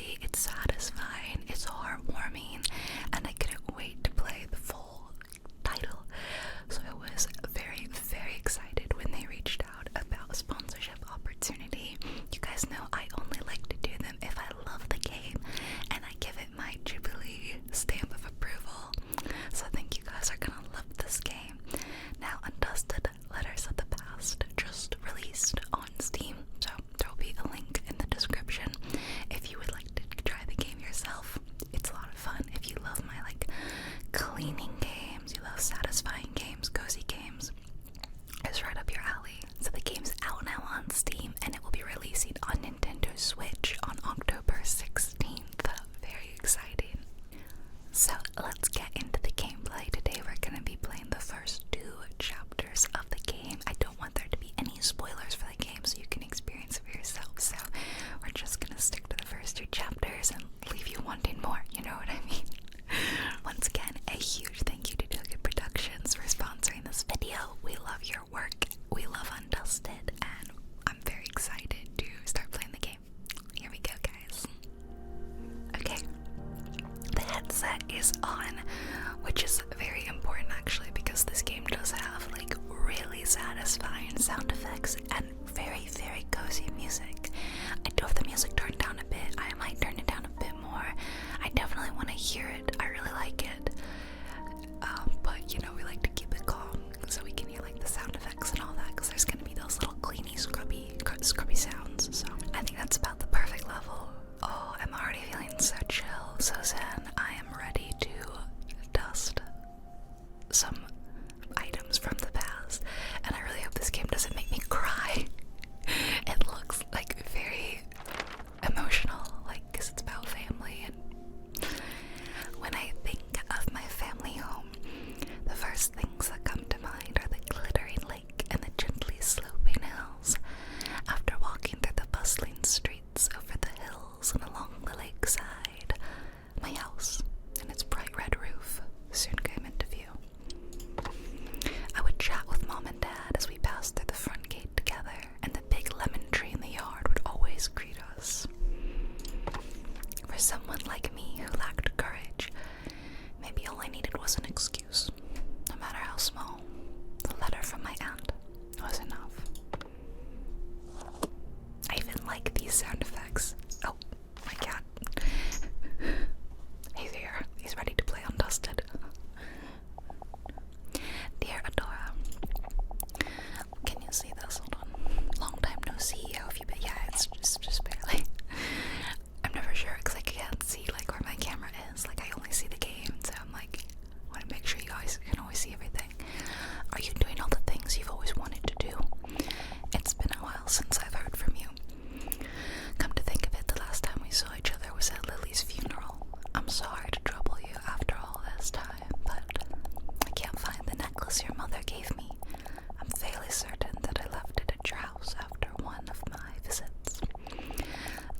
cozy, it's satisfying, it's heartwarming, and I couldn't wait to play the full title. So I was very, very excited when they reached out about a sponsorship opportunity. You guys know I only like to do them if I love the game and I give it my Jubilee stamp of approval. So I think you guys are gonna love this game. Now, Undusted Letters of the Past just released on Steam, so there will be a link in the description if you would like to try the game yourself. It's a lot of fun. If you love my cleaning games, you love satisfying games, cozy games, it's right up your alley. So the game's out now on Steam, and it will be releasing on Nintendo Switch on October 16th. Very exciting. So let's get into the gameplay. Today we're going to be playing the first 2 chapters of the game. I don't want there to be any spoilers for the game so you can experience it for yourself. So we're just going to stick to the first 2 chapters and leave you wanting more, you know what I mean? Once again, a huge thank you to Token Productions for sponsoring this video. We love your work, we love Undusted, and I'm very excited to start playing the game. Here we go, guys. Okay, the headset is on, which is very important actually, because this game does have really satisfying sound effects and very, very cozy music. I do have the music turned down a bit. I might turn it down a bit more. I definitely want to hear it. I really like it. But you know, we like to keep it calm so we can hear the sound effects and all that, because there's gonna be those little cleany, scrubby sounds. So I think that's about the perfect level. Oh, I'm already feeling so chill, so zen. I am ready to dust some items from the past, and I really hope this game doesn't make me cry. It looks very emotional, because it's about family, and when I think of my family home, the first things that come to mind are the glittering lake and the gently sloping hills. After walking through the bustling streets, over the hills and along the lakeside, my house and its bright red roof soon came into view. I would chat with Mom and Dad as we passed through the front gate together, and the big lemon tree in the yard would always greet us. For someone like me who lacked courage, maybe all I needed was an excuse. No matter how small, the letter from my aunt was enough. I even like these sound effects. Oh, my cat. He's here. He's ready to play Undusted. Dear Adora, can you see this? Hold on. Long time no see. How have you been? Yeah, it's just barely. I'm never sure because I can't see where my camera is. I only see the game, so I'm want to make sure you guys can always see everything. Are you doing all the things you've always wanted to do? It's been a while since I've heard from you. Come to think of it, the last time we saw each other was at Lily's funeral. I'm sorry to trouble you after all this time, but I can't find the necklace your mother gave me. I'm fairly certain that I left it at your house after one of my visits.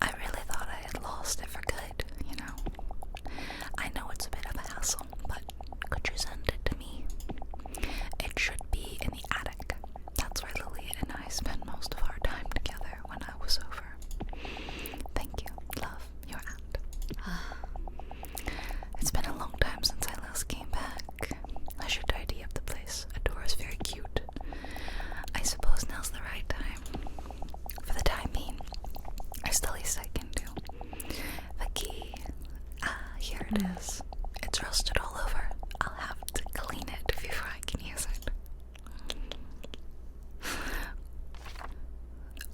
I really thought I had lost it for good, you know. I know it's a bit of a hassle, but could you send it to me? It should be in the attic. That's where Lily and I spent most of our time together when I was over. Thank you. Love, your aunt. It's been a long time since I last came back. I should tidy up the place. Adora's very cute. I suppose now's the right time. For the time being, there's the least I can do. The key. Here it is. It's rusted all over. I'll have to clean it before I can use it.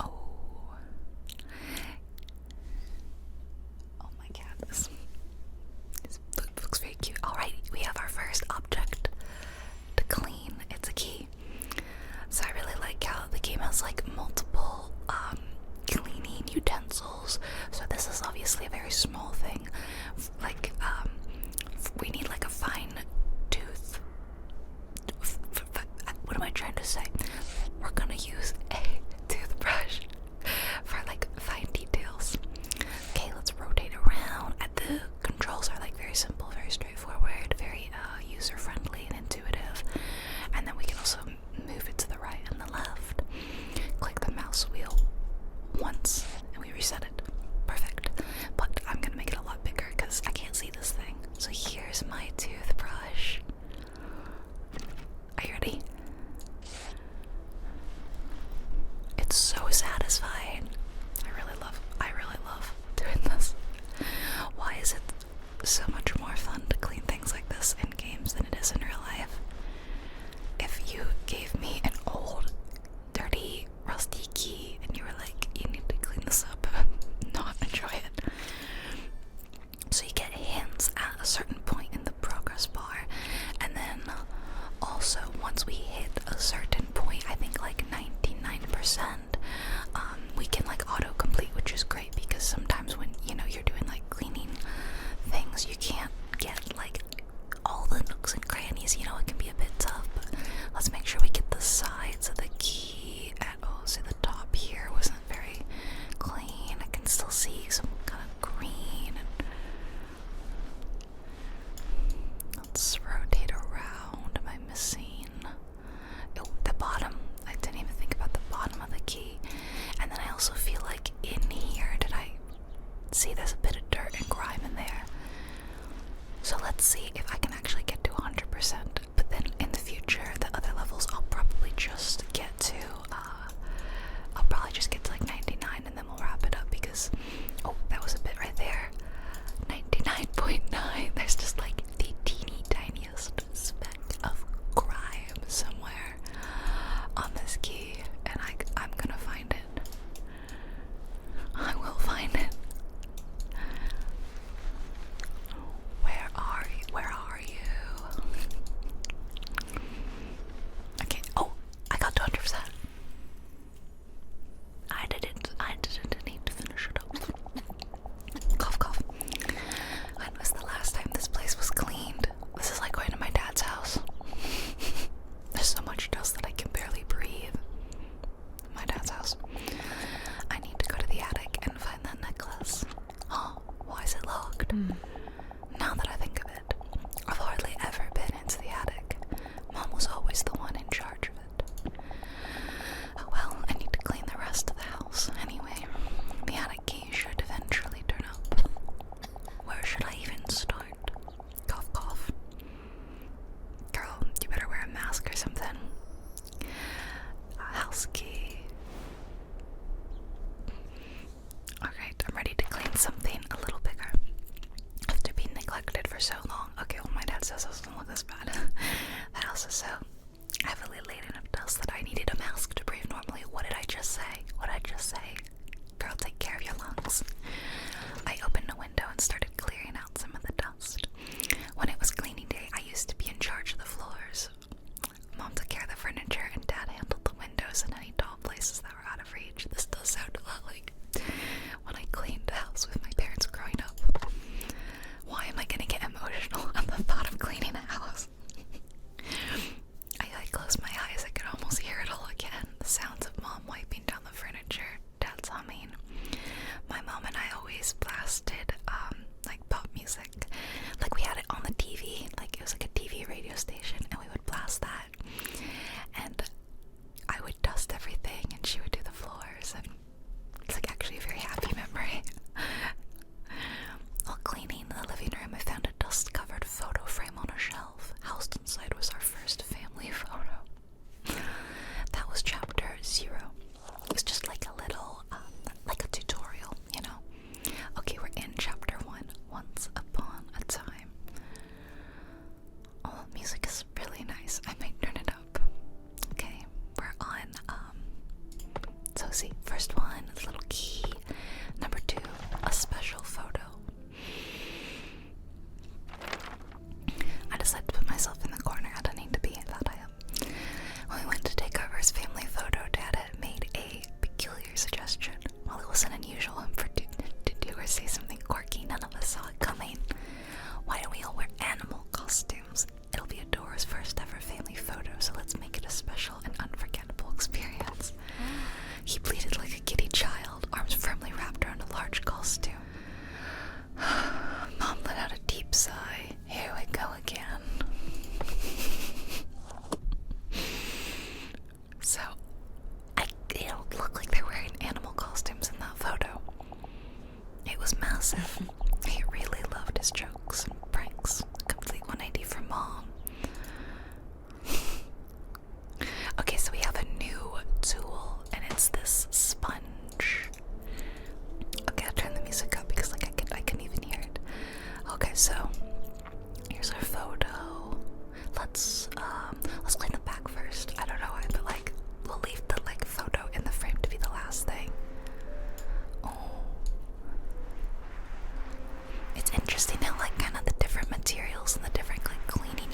Oh my god, this looks very cute. Alright, we have our first object to clean. It's a key. So I really like how the game has multiple cleaning utensils. So this is obviously a very small thing. We need a fine tooth. What am I trying to say? We're gonna use a toothbrush for fine details. Okay, let's rotate around. The controls are very simple, very straightforward, very user-friendly and intuitive. And then we can also move it to the right and the left. Click the mouse wheel once and we reset it. Perfect. But I'm sometimes when, you know, you're doing like cleaning things, you can't get like all the nooks and crannies, you know, it can be a bit tough, but let's make sure we get the sides of the key at, oh, so the top here wasn't very clean. I can still see some kind of green, and let's rotate around. Am I missing? Oh, the bottom. I didn't even think about the bottom of the key. And then I also feel like in here, did I see there's a bit of dirt and grime in there? So let's see if I can actually get to 100%. But then in the future, the other levels, I'll probably just get to, like 99, and then we'll wrap it up, because, oh, that was a bit right there. 99.9. There's just like the teeny tiniest speck of grime somewhere on this key, and I'm gonna find it. I will find it. Where are you? Where are you? Okay. Oh, I got 200%. I didn't need to finish it up. Cough, cough. When was the last time this place was cleaned? This is like going to my dad's house. There's so much dust that I can barely breathe. My dad's house. I need to go to the attic and find that necklace. Oh, why is it locked? Now that I think of it, I've hardly ever been into the attic. Mom was always the one in charge of it. Oh well, I need to clean the rest of the house. Anyway, the attic key should eventually turn up. Where should I even start? Cough, cough. Girl, you better wear a mask or something. House key. Alright, I'm ready to clean something a little bigger. After being neglected for so long. Okay, well, my dad says it doesn't look this bad. The house is so heavily laden of dust that I needed a mask to breathe normally. What did I just say? What did I just say? Girl, take care of your lungs. I opened a window and started clearing out some of the dust. When it was cleaning day, I used to be in charge of the floors. Mom took care of the furniture, and Dad handled the windows and any tall places that were out of reach. This does sound a lot like when I cleaned the house with my parents growing up. Why am I gonna get emotional at the thought of cleaning a house? I closed my eyes, I could almost hear it all again. The sounds of Mom wiping down the furniture, Dad's humming. My mom and I always blasted, like pop music. Like we had it on the TV, like it was like a TV radio station, and we would blast that. And I would dust everything, and she would do the floors, and it's like actually a very happy memory. While cleaning the living room, I found a dust-covered photo frame on a shelf. Housed inside was our first family photo. That was chapter 0. It was just like a little, like a tutorial, you know. Okay, we're in chapter 1, Once Upon a Time. Oh, music is really nice. I might turn it up. Okay, we're on, so see, first one, a little key. Number 2, a special photo. I decided to put myself in the corner. I don't need to be that I am. When we went to take over his family photo, Dad had made a peculiar suggestion. While it wasn't unusual for to do or say something quirky, none of us saw it coming. Why don't we all wear animal costumes? It'll be Adora's first ever family photo, so let's make it a special and unforgettable experience. He bleated like a giddy child, arms firmly wrapped around a large costume. Mom let out a deep sigh. Here we go again. So, it don't look like they're wearing animal costumes in that photo. It was massive. He really loved his jokes and pranks. A complete 180 for Mom. Okay, so we have a new tool, and it's this sponge. Okay, I'll turn the music up because like I couldn't even hear it. Okay, so here's our photo. Let's clean the back first. I don't know why, but like we'll leave the like photo in the frame to be the last thing. Oh, it's interesting how like kind of the different materials and the different like cleaning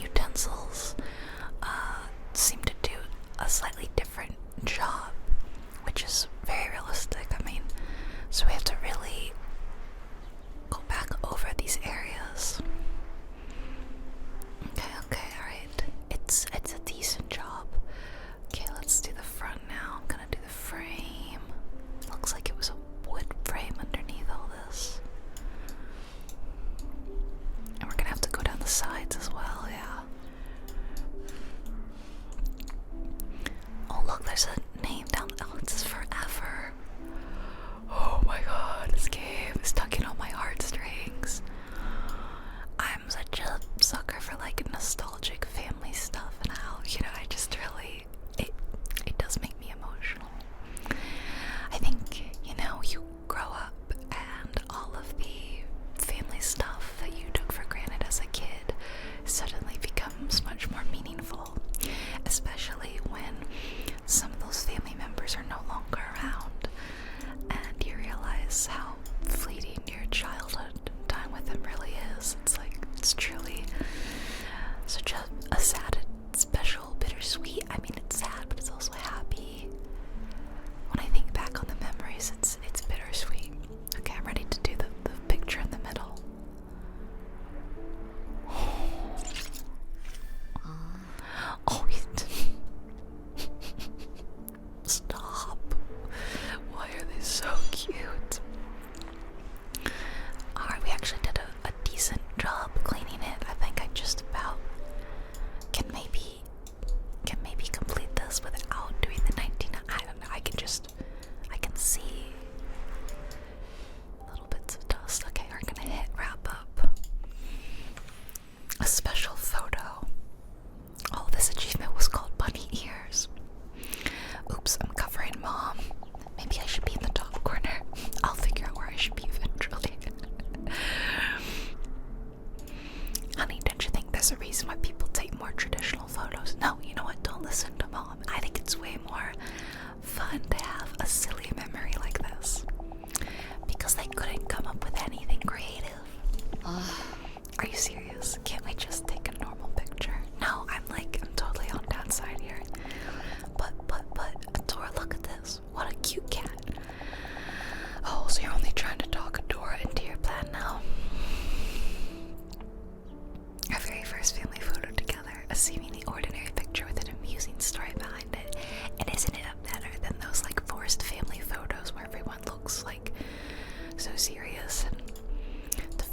serious, and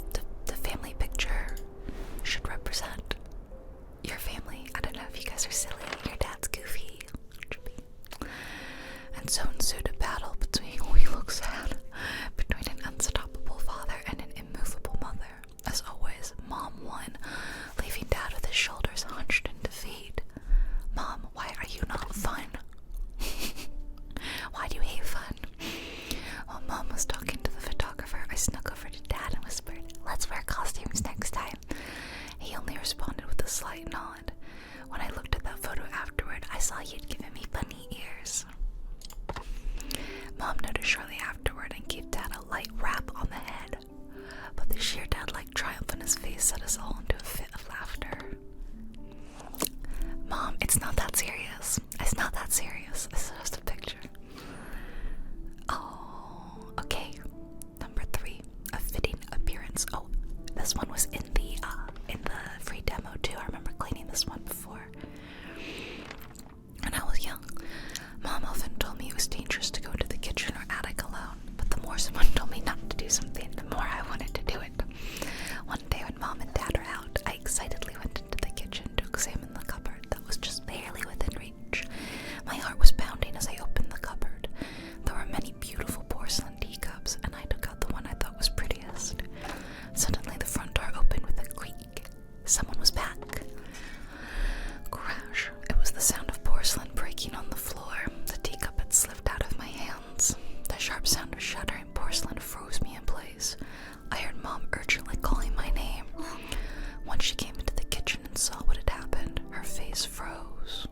the family picture should represent your family. I don't know if you guys are silly, your dad's goofy. And so ensued a battle between, oh, he looks sad, between an unstoppable father and an immovable mother. As always, Mom won, leaving Dad with his shoulders hunched in defeat. Mom, why are you not fun? Why do you hate fun? While Mom was talking to the photographer, I snuck over to Dad and whispered, "Let's wear costumes next time." He only responded with a slight nod. When I looked at that photo afterward, I saw he'd given me bunny ears. Mom noticed shortly afterward and gave Dad a light rap on the head. But the sheer dad-like triumph on his face set us all into a fit of laughter. Mom, it's not that serious. It's not that serious. It's just a picture. Oh, okay. Number 3, a fitting appearance. Oh, this one was in the free demo too. I remember cleaning this one before. When I was young, Mom often told me it was dangerous to go into the kitchen or attic alone, but the more someone told me not to do something, the more I wanted to do it. One day when Mom and Dad were out, I excitedly went into the kitchen to examine the cupboard that was just barely within reach. My heart was pounding as I opened the cupboard. There were many beautiful porcelain teacups, and I took out the one I thought was prettiest. Suddenly the front door opened with a creak. Someone was back. Crash. It was the sound of porcelain breaking on the floor. The teacup had slipped out of my hands. The sharp sound of shattering porcelain froze me in place. I heard Mom urgently calling my name. Once she came into the kitchen and saw what had happened, her face froze.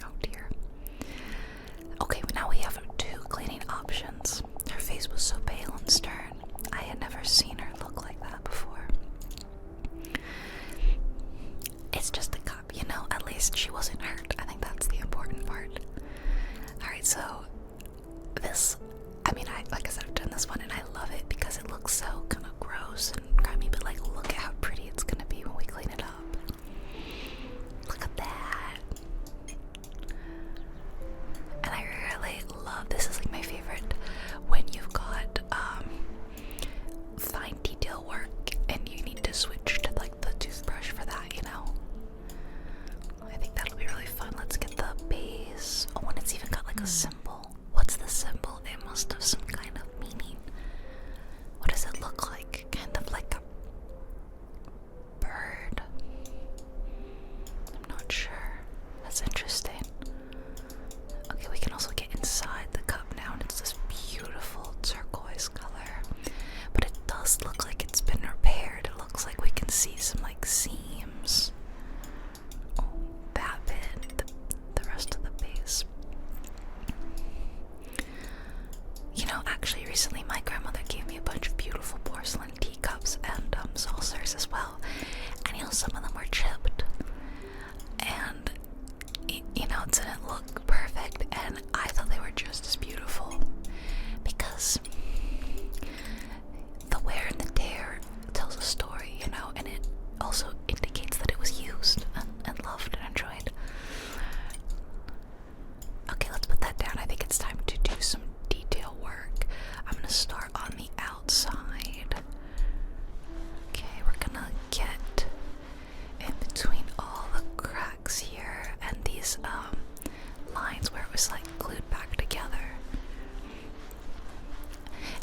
Oh dear. Okay, now we have 2 cleaning options. Her face was so pale and stern. I had never seen her look like that before. It's just a cup, you know? At least she wasn't hurt. I think that's the important part. Alright, so this, like I said, I've done this one and I love it because it looks so kind of gross and grimy, but like look at how pretty it's gonna be when we clean it up. Look at that. And I really love, this is like my favorite when you've got fine detail work and you need to switch to like the toothbrush for that, you know? I think that'll be really fun. Let's get the base. Oh, and it's even got like a symbol. What's the symbol? It must have some kind of meaning. What does it look like? Kind of like a bird. I'm not sure. That's interesting. Okay, we can also get inside the cup now, and it's this beautiful turquoise color. But it does look like it's been repaired. It looks like we can see some like seams. Oh, that bit, the rest of the base. You know, actually recently my grandmother gave me a bunch of beautiful porcelain teacups and saucers as well. And you know, some of them were chipped. And you know, it didn't look perfect, and I thought they were just as beautiful because the wear and the tear tells a story, you know, and it also indicates that it was used and loved and enjoyed. Okay, let's put that down. I think it's time to do some detail work. I'm gonna start on the outside. Okay, we're gonna get in between all the cracks here and these lines where it was like glued back together.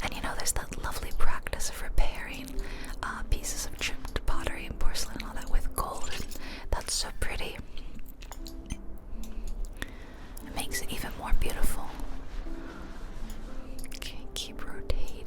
And you know, there's that lovely practice of repairing pieces of chipped pottery and porcelain and all that with gold, and that's so pretty. It makes it even more beautiful. Okay, keep rotating.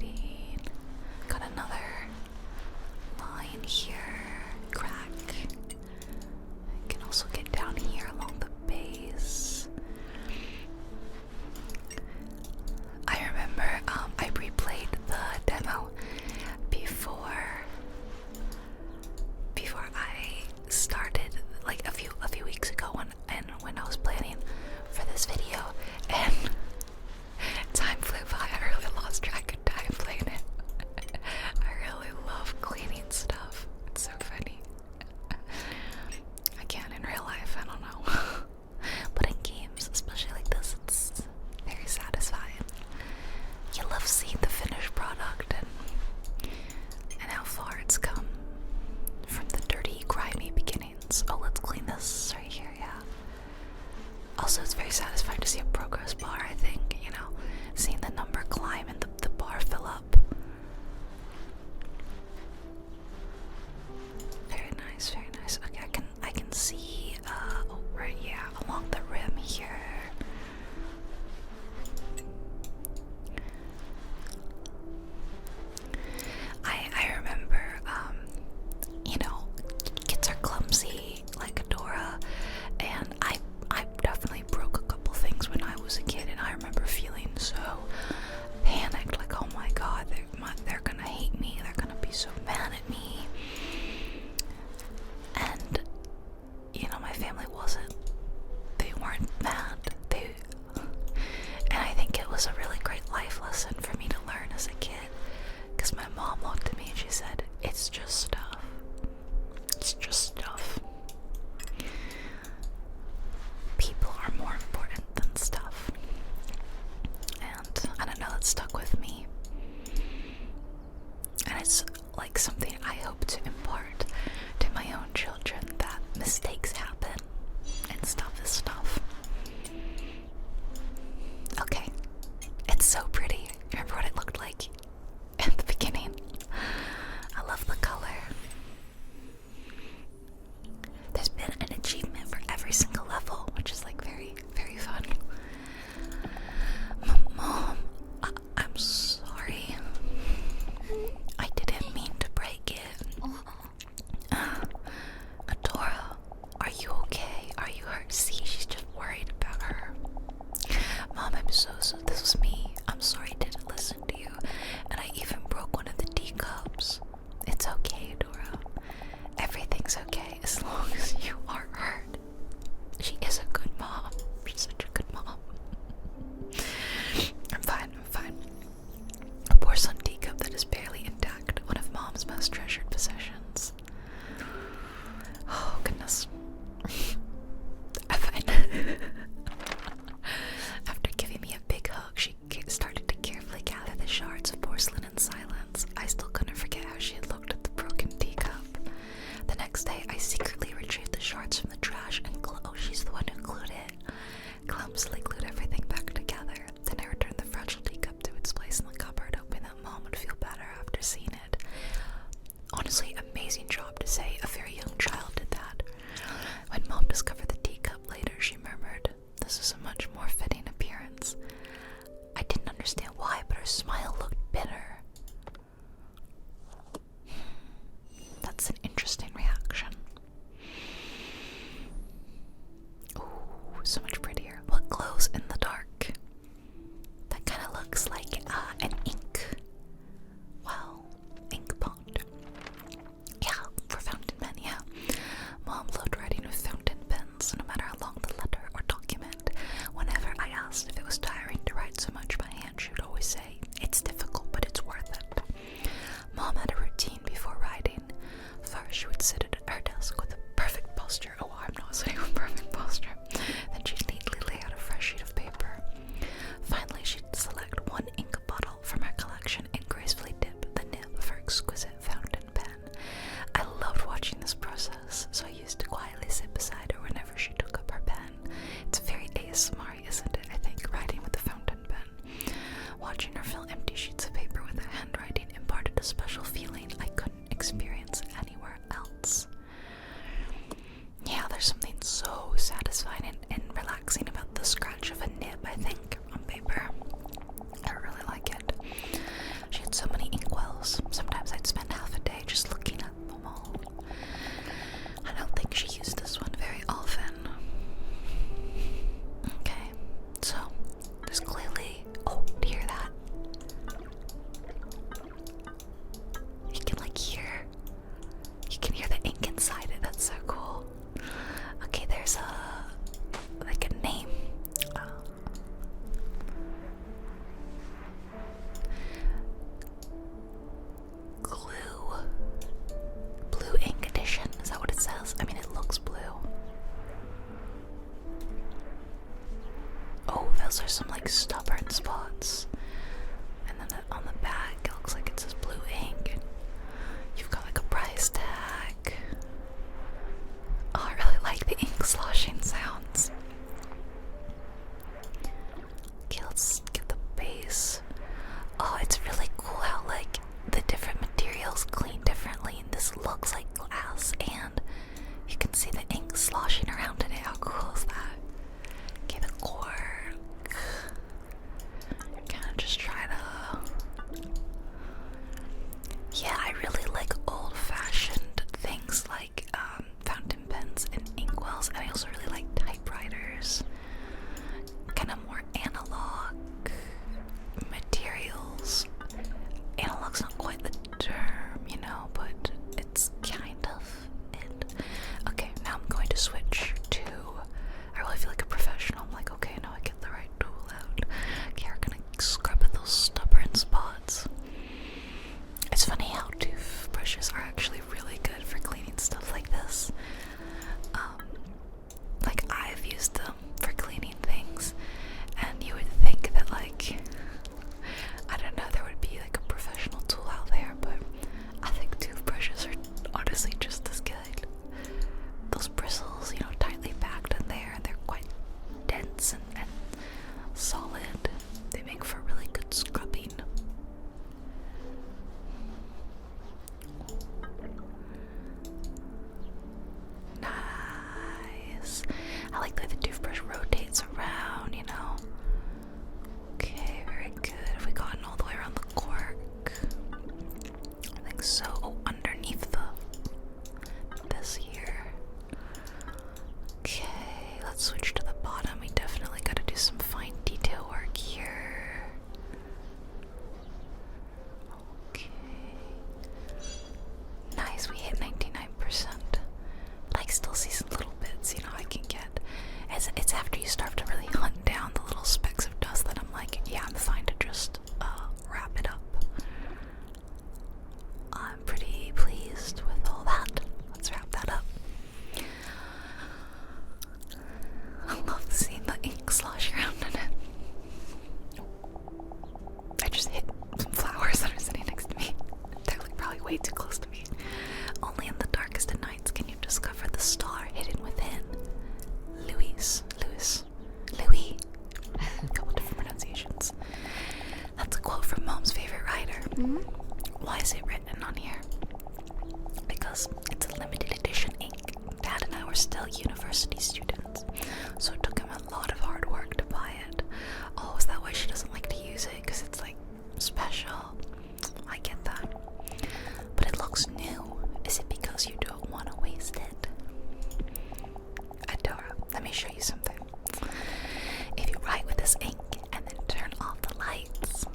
is like something I hope to impart to my own children, that mistakes happen and stuff is stuff. Okay, it's so pretty. Remember what it looked like at the beginning? I love the color. There's been an achievement for every single level, which is like very, very fun. Mom, I'm sorry. I didn't mean to break it. Adora, are you okay? Are you hurt? See, she's just worried about her. Mom, I'm so this was me. I'm sorry I didn't listen to you. And I even broke one of the teacups. It's okay, Dora. Everything's okay as long as you aren't hurt. She is a good mom. She's such a good mom. I'm fine, I'm fine. A porcelain teacup that is barely intact, one of Mom's most treasured possessions. Oh, goodness. I'm fine. After giving me a big hug, she started to carefully gather the shards of porcelain in silence. I still couldn't forget how she had looked at the broken teacup. The next day, I secretly retrieved the shards from the trash and oh, she's the one who glued it. Clumsily glued everything back together. Then I returned the fragile teacup to its place in the cupboard, hoping that Mom would feel better after seeing it. Honestly, amazing job to say a very young child did that. When Mom discovered the teacup later, she murmured, "This is a much more fitting appearance." I didn't understand why, but her smile looked bitter. That's an interesting reaction. Ooh, so much prettier. What glows in the dark? That kind of looks like an ink. Well, ink pond. Yeah, for fountain pen, yeah. Mom loved writing with fountain pens, no matter how long the letter or document. Whenever I asked if it was tiring to write so much by hand, she would always say, "It's the way too close to me. Only in the darkest of nights can you discover the star hidden within. Louis. A couple different pronunciations. That's a quote from Mom's favorite writer. Why is it written on here? Because it's a limited edition ink. Dad and I were still university students, so it took him a lot of hard work to buy it. Oh, is that why she doesn't like to use it? Because it's like special. I get that. But it looks new. Is it because you don't want to waste it? Adora, let me show you something. If you write with this ink and then turn off the lights,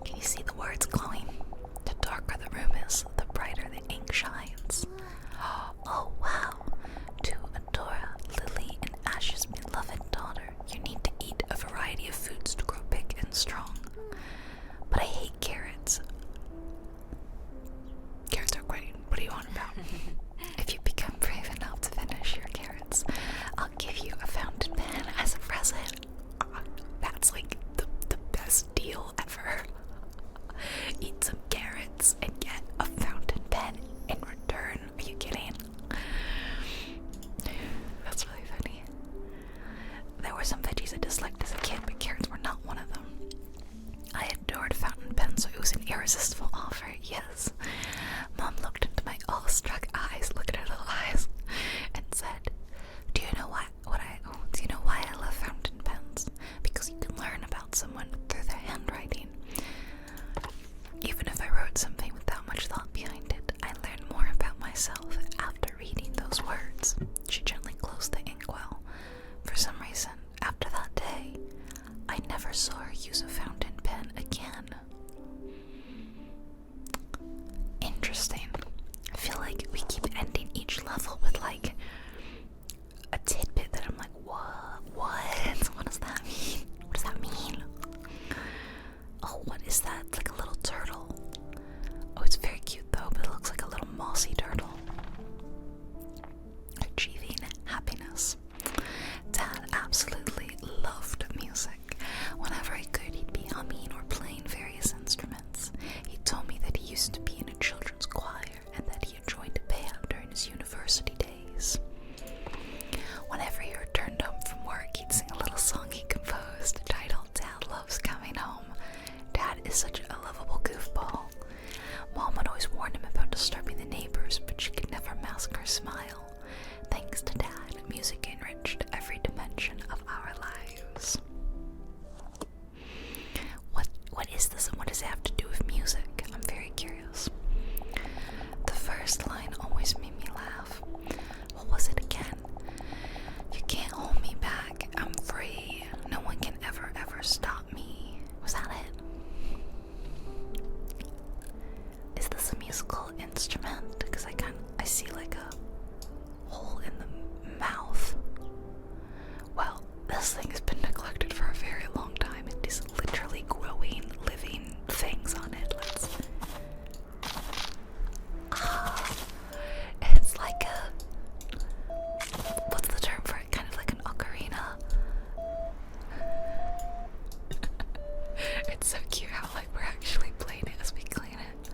can you see the words glowing? The darker the room is, the brighter the ink shines. Oh wow! To Adora, Lily, and Ash's beloved daughter, you need to eat a variety of foods to grow big and strong. But I hate carrots. Carrots are great. What do you want about? If you become brave enough to finish your carrots, I'll give you a fountain pen as a present. That's like the best deal ever. Eat some carrots and get a fountain pen in return. Are you kidding? That's really funny. There were some veggies I disliked as a kid, but carrots were not one of them. I adored fountain pens, so it was an irresistible offer, yes. Mom looked into my awestruck eyes, looked at her little eyes, and said, Do you know why I love fountain pens? Because you can learn about someone through their handwriting. Even if I wrote something without much thought behind it, I learned more about myself after reading those words. She gently closed the inkwell. For some reason, after that day, I never saw her use a fountain pen again. Interesting. I feel like we keep ending each level with like a tidbit that I'm like, what? What does that mean? What does that mean? Oh, what is that? It's like a little turtle. Oh, it's very cute though, but it looks like a little mossy turtle. Achieving happiness. Dad absolutely loved music. Whenever he could, he'd be humming or playing various instruments. He told me that he used to be in a children's choir and that he had joined a band during his university days. Whenever he returned home from work, he'd sing a little song he composed titled Dad Loves Coming Home. Dad is such a lovable goofball. Mom would always warn him about disturbing the neighbors, but she could never mask her smile. Thanks to Dad, music enriched every dimension of our lives. What is this and what does it have to do with music? I'm very curious. The first line always made me laugh. What was it again? You can't hold me back. I'm free. No one can ever stop me. Was that it? Is this a musical instrument? Because I see like a hole in the mouth. Well, this thing has been neglected for a very long time. It is literally growing, living things on it. It's like what's the term for it? Kind of like an ocarina. It's so cute how like we're actually playing it as we clean it.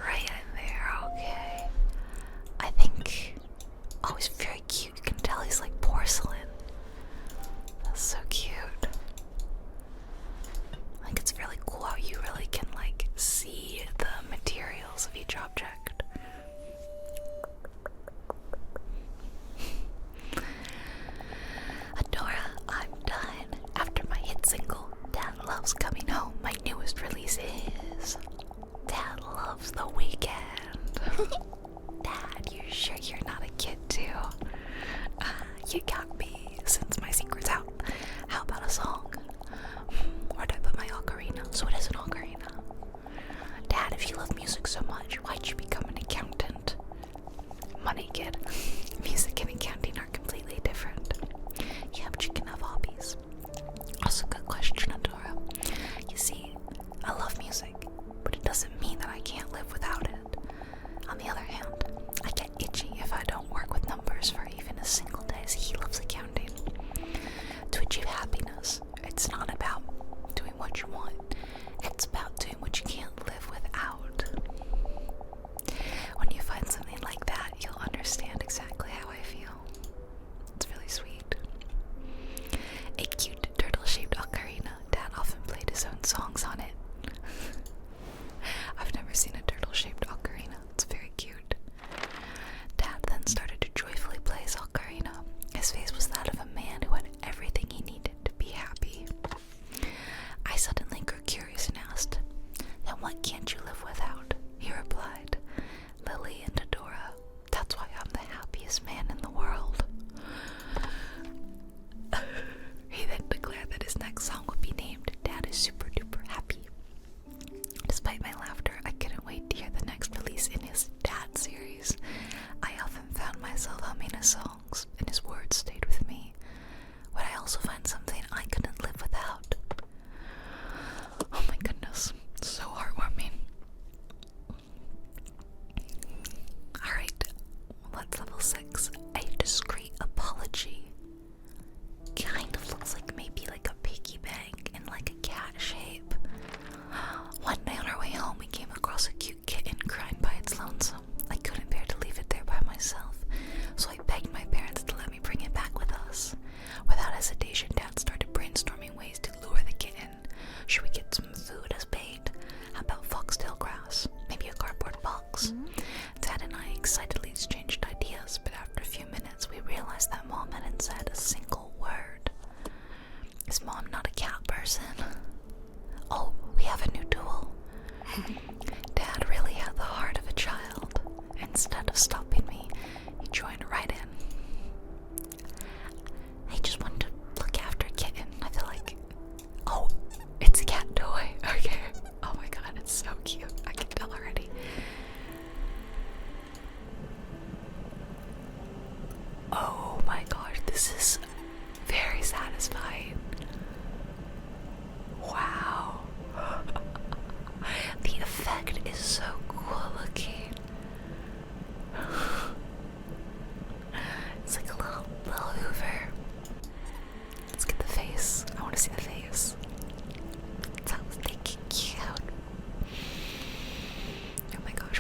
right in there, okay. I think, oh, he's very cute. You can tell he's like porcelain. That's so cute. Like, it's really cool how you really can like see the materials of each object. Adora, I'm done. After my hit single, Dad Loves Coming Home, my newest release is Dad Loves the Weekend. Dad, you sure you're not a kid too? You got me since my secret's out. How about a song? Where'd I put my ocarina? So it is an ocarina. Dad, if you love music so much, why'd you become an accountant? Money, kid. Music and accounting are completely different. Yeah, but you can have hobbies. Also, good question, Adora. You see, I love music, but it doesn't mean that I can't live without it. On the other hand, I get itchy if I don't work with numbers for even a single day, so he loves accounting. To achieve happiness, it's not about doing what you want, it's about doing what you can't live without. When you find something like that, you'll understand exactly how I feel. It's really sweet. A cute turtle-shaped ocarina. Dad often played his own songs on it. I've never seen a turtle-shaped ocarina. It's very cute. Dad then started to joyfully play his ocarina. His face was that of a man who had everything he needed to be happy. I suddenly grew curious and asked, "Then what can't you live without?" He replied, "Lily and Adora. That's why I'm the happiest man in the world." He then declared that his next song would be named Dad is Super Duper Happy. Despite my laughter, I couldn't wait to hear the next release in his Dad series. I often found myself humming his songs, and his words stayed with me. Would I also find something I couldn't live without? Oh my goodness, so heartwarming. Alright, let's level 6. A discreet apology. Kind of looks like maybe like a piggy bank in like a cat shape. One day on our way home, we came across a cute kitten crying by its lonesome. I couldn't bear to leave it there by myself, so I begged my parents to let me bring it back with us. Without hesitation, Dad started brainstorming ways to lure the kitten. Should we get some food as bait? How about foxtail grass? Maybe a cardboard box? Dad and I excitedly exchanged ideas, but after a few minutes, we realized that Mom hadn't said a single word. Is Mom not a cat person? Oh, we have a new tool. Dad really had the heart of a child. Instead of stopping me, he joined right in. I just wanted to look after a kitten. I feel like, oh, it's a cat toy. Okay. Oh my god, it's so cute. I can tell already. Oh my gosh, this is very satisfying. Wow. The effect is so cool looking. It's like a little Hoover. Let's get the face. I want to see the face. It's so thick and cute. Oh my gosh,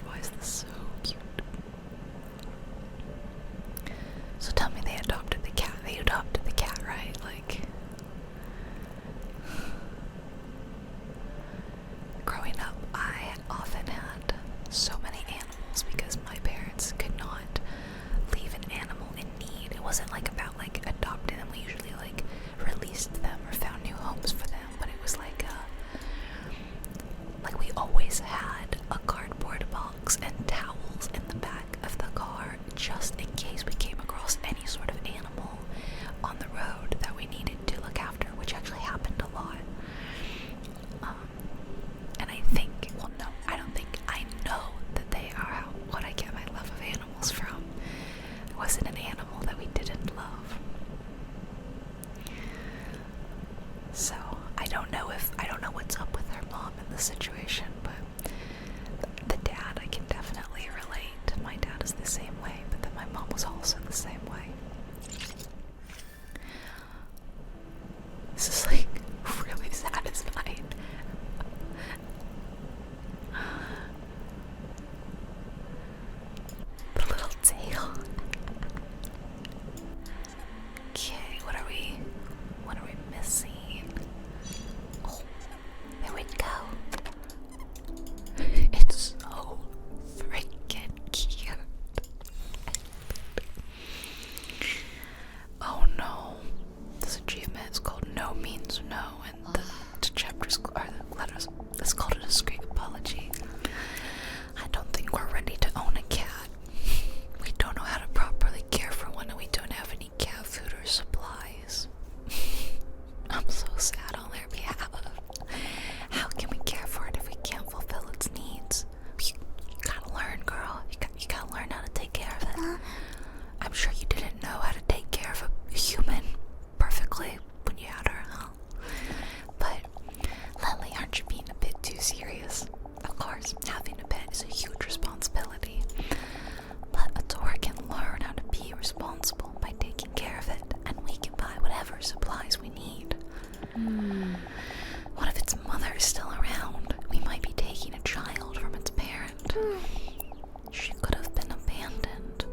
She could have been abandoned.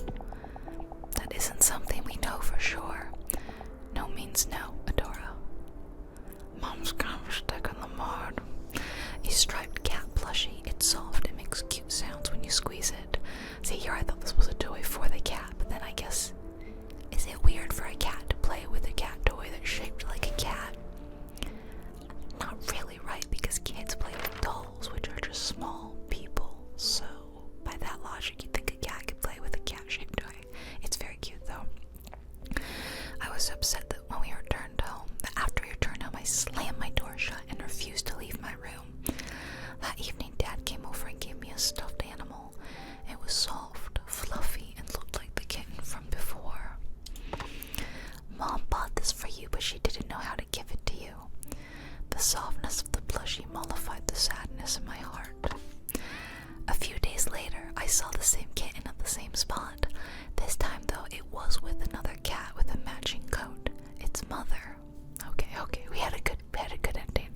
That isn't something we know for sure. No means no, Adora. Mom's kind of stuck in the mud. A striped cat plushie. It's soft and makes cute sounds when you squeeze it. See, here I thought this was a toy for the cat, but then I guess, is it weird for a cat to play with a cat toy that's shaped like a cat? Not really, right? Because kids play with dolls, which are just small people. So, by that logic, you'd think a cat could play with a cat-shaped toy. It's very cute, though. I was upset that when we returned home, that after we returned home, I slammed my door shut and refused to leave my room. That evening, Dad came over and gave me a stuffed animal. It was soft, fluffy, and looked like the kitten from before. Mom bought this for you, but she didn't know how to give it to you. The softness of the plushie mollified the sadness in my heart. A few days later, I saw the same kitten at the same spot. This time, though, it was with another cat with a matching coat. Its mother. Okay, we had a good ending.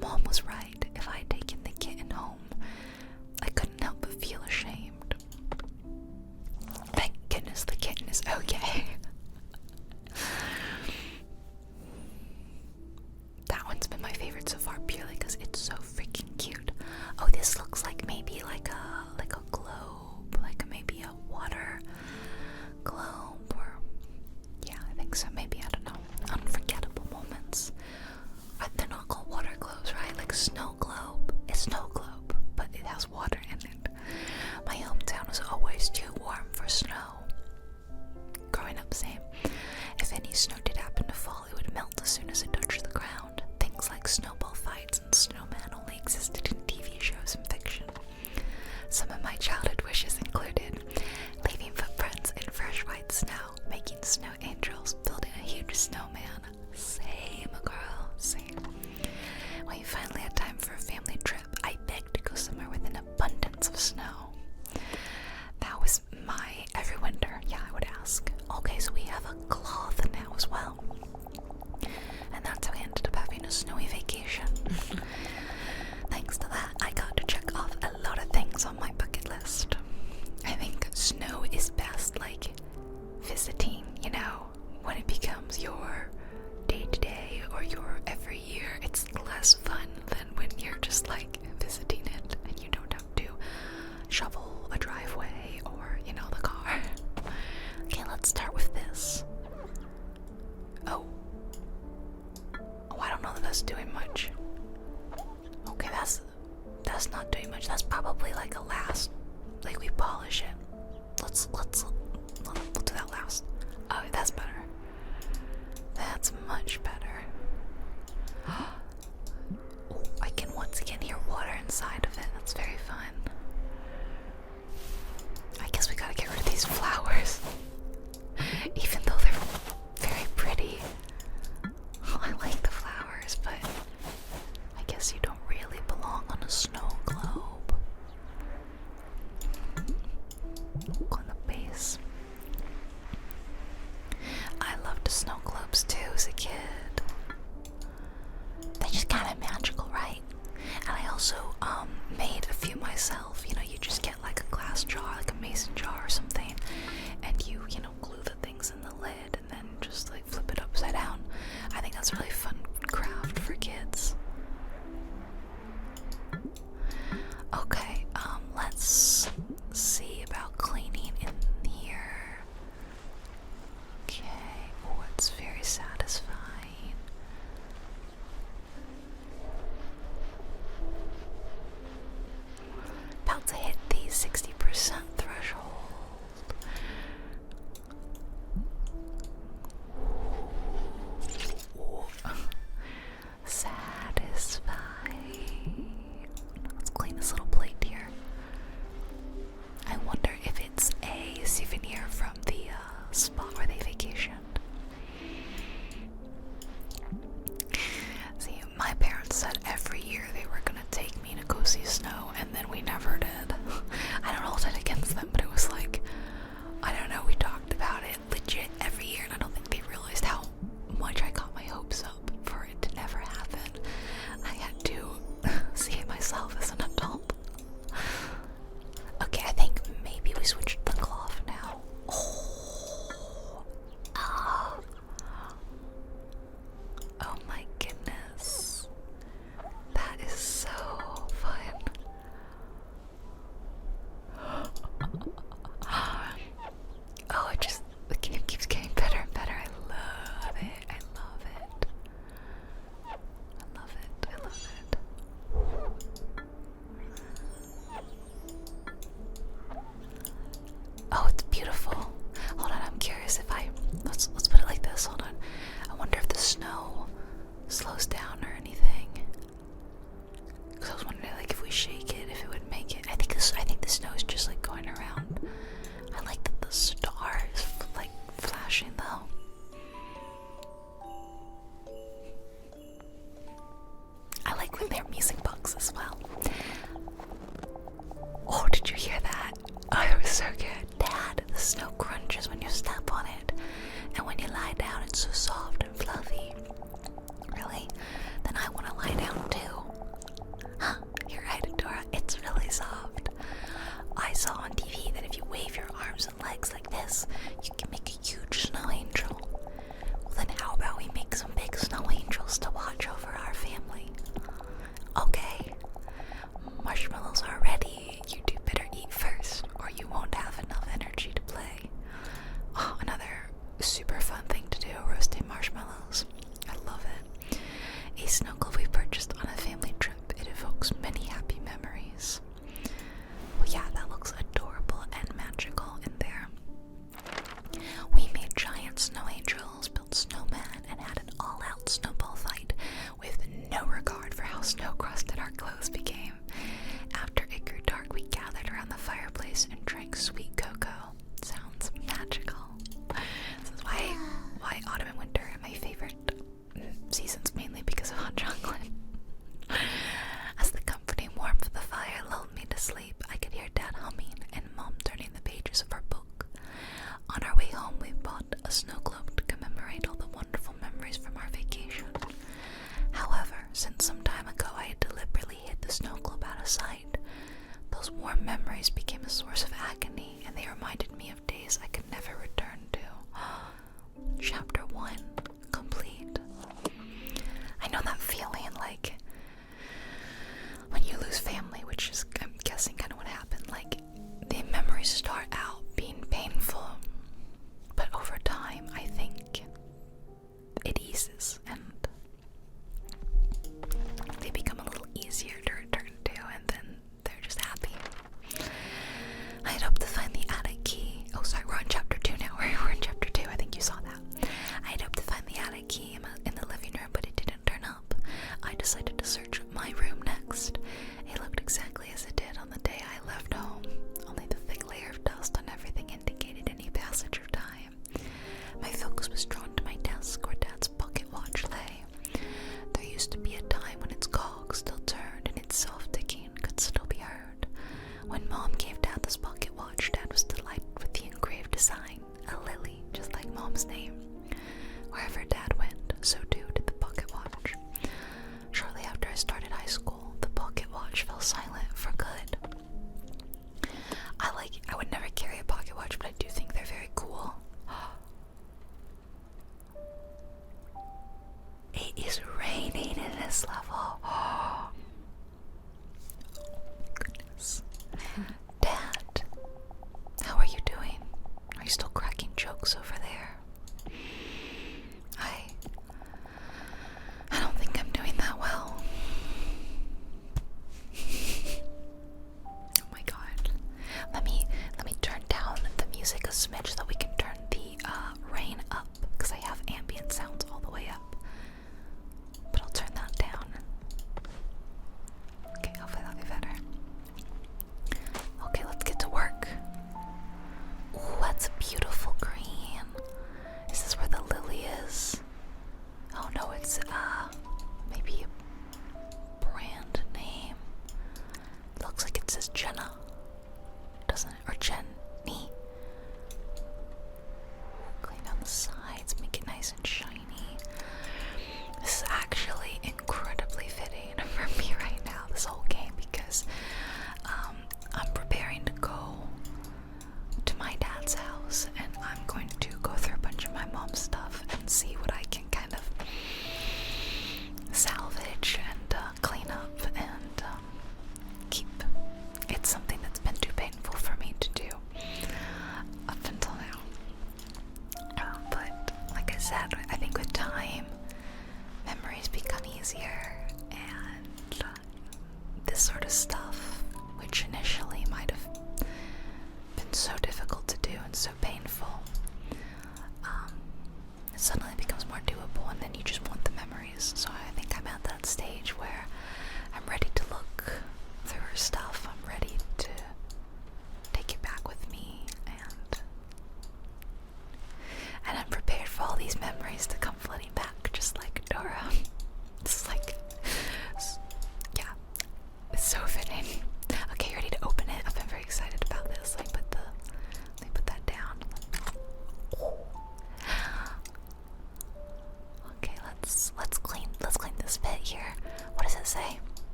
Mom was right. If I had taken the kitten home, I couldn't help but feel ashamed. Thank goodness the kitten is okay. That one's been my favorite so far, purely because it's so freaking cute. Oh, this looks like maybe like a globe, like maybe a water globe, or yeah, I think so. Maybe, I don't know. Unforgettable moments. They're not called water globes, right? Like snow globe. It's snow globe, but it has water in it. My hometown was always too warm for snow. Growing up, same. If any snow did happen to fall, it would melt as soon as it touched the ground. Things like snowball fights and snowmen only existed in TV shows and fiction. Some of my childhood wishes included leaving footprints in fresh white snow, making snow angels, building a huge snowman. Same, girl, same. When we finally had time for a family trip, I begged to go somewhere with an abundance of snow. That was my every winter. Yeah, I would ask. Okay, so we have a cloth now as well. And that's how we ended up having a snowy vacation. Thanks to that, I got to check off a lot of things on my bucket list. I think snow is best, like, visiting, you know, when it becomes your day-to-day or your every year. It's less fun than when you're just, like, visiting it and you don't have to shovel a driveway or, you know, the car. Okay, let's start with this. Oh, I don't know that that's doing much. Okay, that's not doing much. That's probably like a last, like we polish it. Let's do that last. Oh, that's better. That's much better. Oh, I can once again hear water inside of it. That's very fun. I guess we gotta get rid of these flowers. Even though they're very pretty. Oh, I like the flowers, but I guess you don't really belong on a snow globe. On the base. I loved snow globes too as a kid. They're just kind of magical, right? And I also made a few myself. Okay, I think maybe we switched the cloth now. Oh. Ah. Oh my goodness. That is so fun. Oh, the game keeps getting better and better. I love it. I love it. I love it. I love it. Oh, it's beautiful. Hold on, I'm curious if let's put it like this. Hold on. I wonder if the snow slows down or anything. Cause I was wondering, like, if we shake it, if it would make it. I think the snow is just like going around. I like that the star is like flashing though. I like when they're music box as well. Oh, did you hear that? Oh, it was so good. Dad, the snow crunches when you step on it. And when you lie down, it's so soft and fluffy. Really? Then I want to lie down too. Huh, you're right, Adora. It's really soft. I saw on TV that if you wave your arms and legs like this, you can make a huge snow angel. Well, then how about we make some big snow angels to watch over our family? Okay. Marshmallows are ready. You two better eat first, or you won't have enough energy to play. Oh, another super fun thing to do, roasting marshmallows. I love it. A snow globe we purchased on a family trip. It evokes many happy memories. Well, yeah, that looks adorable and magical in there. We made giant snow angels, built snowmen, and had an all-out snowball fight with no regard for how snow-crusted our clothes became. After it grew dark, we gathered around the fireplace and drank sweet cocoa. Sounds magical. This is why autumn and winter are my favorite seasons, mainly because of hot chocolate. As the comforting warmth of the fire lulled me to sleep, I could hear Dad humming and Mom turning the pages of her book. On our way home, we bought a snow globe to commemorate all the wonderful memories from our vacation. However, since some time ago I had deliberately hid the snow globe out of sight, those warm memories became a source of agony, and they reminded me of days I could never return to. Chapter 1 complete. I know that feeling, like when you lose family, which is, I'm guessing, kind of what happened. Like, the memories start out being painful, but over time, I think it eases and they become a little easier to return to, and then they're just happy. I'd hoped to find the attic key. Oh, sorry, we're on chapter 2 now. We're in chapter 2. I think you saw that. I'd hoped to find the attic key in the living room, but it didn't turn up. I decided to search my room next. It looked exactly as it did on the day I left home. Only the thick layer of dust on everything indicated any passage of time. My focus was drawn to my desk where Dad's pocket watch lay. There used to be a time when its cog still turned and its self-ticking could still be heard. When Mom gave Dad this pocket watch, Dad was delighted with the engraved design, a lily, just like Mom's name. Wherever Dad went, so too did the pocket watch. Shortly after I started high school, the pocket watch fell silent for good. I would never carry a pocket watch, but I do think they're very cool. It is raining in this level. Oh, goodness. Dad, how are you doing? Are you still cracking jokes over there? I don't think I'm doing that well. Oh my god. Let me turn down the music a smidge so that we can turn the rain up, because I have ambient sounds all the way up. But I'll turn that down. Okay, hopefully that'll be better. Okay, let's get to work. Ooh, that's a beautiful green. Is this where the lily is? Oh no, it's maybe a brand name. Looks like it says Jenna, doesn't it? Or Jenny.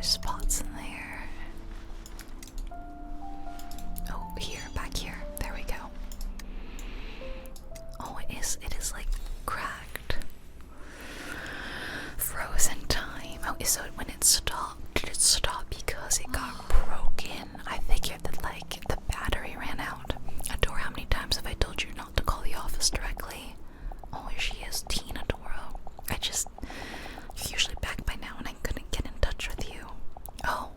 there's spots in there. Oh, here, back here. There we go. Oh, it is like cracked. Frozen time. Oh, so when it stopped, did it stop because it got broken? I figured that like the battery ran out. Adora, how many times have I told you not to call the office directly? Oh, here she is, Tina Doro. You're usually back by now and I couldn't get in touch with you. Oh,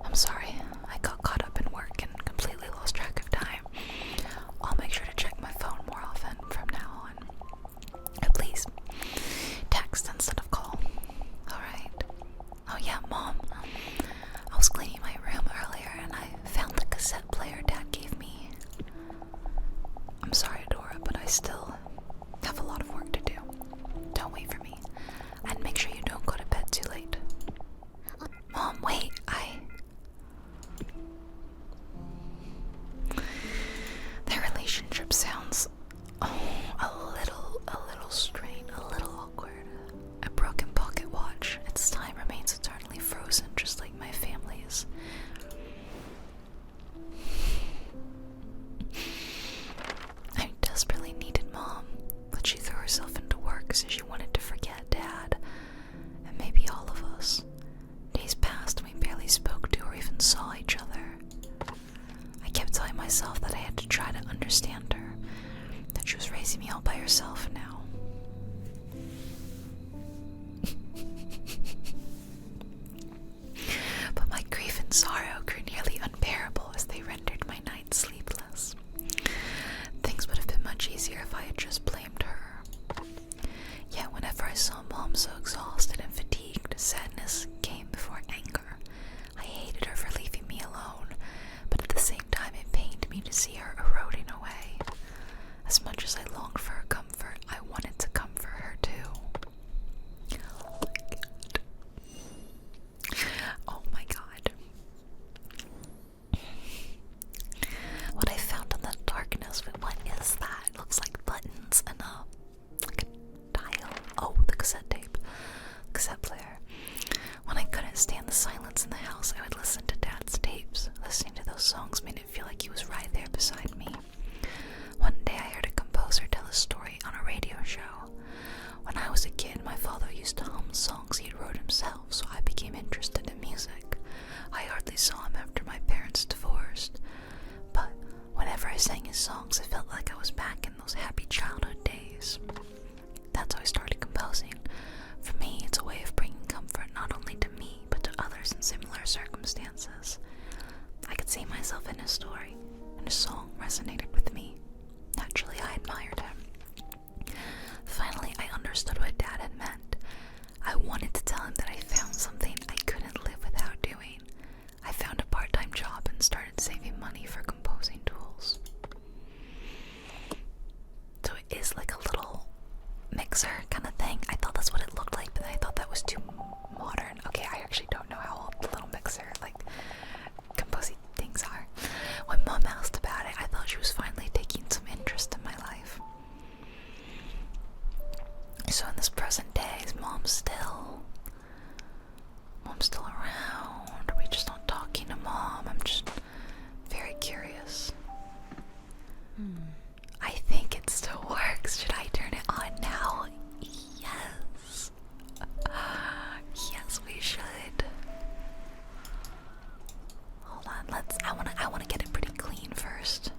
I'm sorry. I got caught up in work and completely lost track of time. I'll make sure to check my phone more often from now on. Please, text instead of call. Alright. Oh yeah, Mom. I was cleaning my room earlier and I found the cassette player Dad gave me. I'm sorry, Dora, but I still have a lot of work to do. Don't wait for me. And make sure you don't go to bed too late. Mom, wait, Their relationship sounds a little strained, a little awkward. A broken pocket watch. Its time remains eternally frozen, just like my family's. I desperately needed Mom, but she threw herself into work so she wanted to forget Dad, and maybe all of us. Days passed and we barely spoke to or even saw each other. I kept telling myself that I had to try to understand her, that she was raising me all by herself now. But my grief and sorrow grew nearly unbearable as they rendered my nights sleepless. Things would have been much easier if I had just blamed her. Yet whenever I saw Mom so exhausted and fatigued, sadness came before anger. I hated her for leaving me alone, but at the same time it pained me to see her eroding away. As much as I longed for her comfort, I wanted to comfort her too. Oh my god. What I found in the darkness, but what is that? It looks like buttons and a dial. Oh, the cassette tape. Cassette player. When I couldn't stand the silence in the house, I would listen to Dad's tapes. Listening to those songs made it feel like he was right there beside me. One day I heard a composer tell a story on a radio show. When I was a kid, my father used to hum songs he wrote himself, so I became interested in music. I hardly saw him after my parents divorced, but whenever I sang his songs, it felt like I was back in those happy childhood days. That's how I started composing. For me, it's a way of bringing comfort not only to me, but to others in similar circumstances. I could see myself in his story, and his song resonated with me. Naturally, I admired him. Finally, I understood what Dad had meant. I wanted to tell him that I found something I couldn't live without doing. I found a part-time job and started saving money for composing tools. So it is like a little mixer kind of thing. I thought that's what it looked like, but I thought that was too modern. Okay, I actually don't know how old the little mixer, like, composing things are. When Mom asked about it, I thought she was finally taking some interest in my life. So in this present day, is Mom's still around? Are we just not talking to Mom? I'm just very curious. I think it still works. Should I turn it on now? Yes. Yes, we should. Hold on, I wanna get it pretty clean first.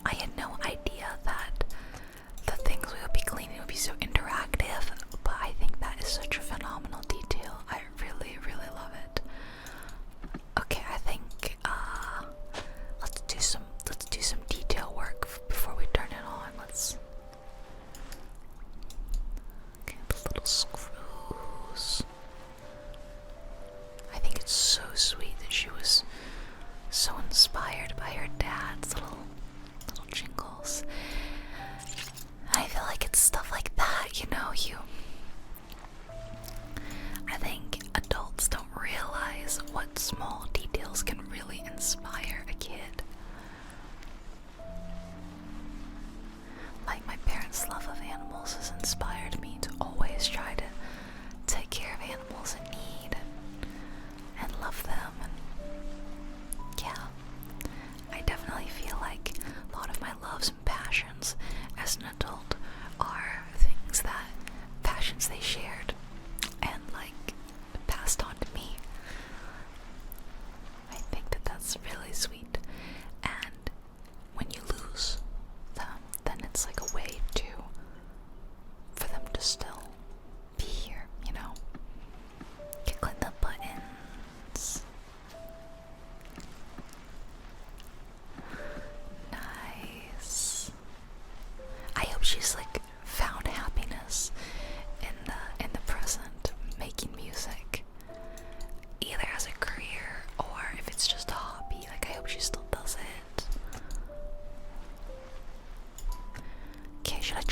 I had no idea that the things we would be cleaning would be so interactive, but I think that is such a phenomenal detail. I really, really love it. Okay, I think let's do some detail work before we turn it on. Okay, the little screws. I think it's so sweet that she was so inspired by her dad's little jingles. I feel like it's stuff like that, I think adults don't realize what small details can really inspire a kid. Like my parents' love of animals has inspired me to always try to take care of animals.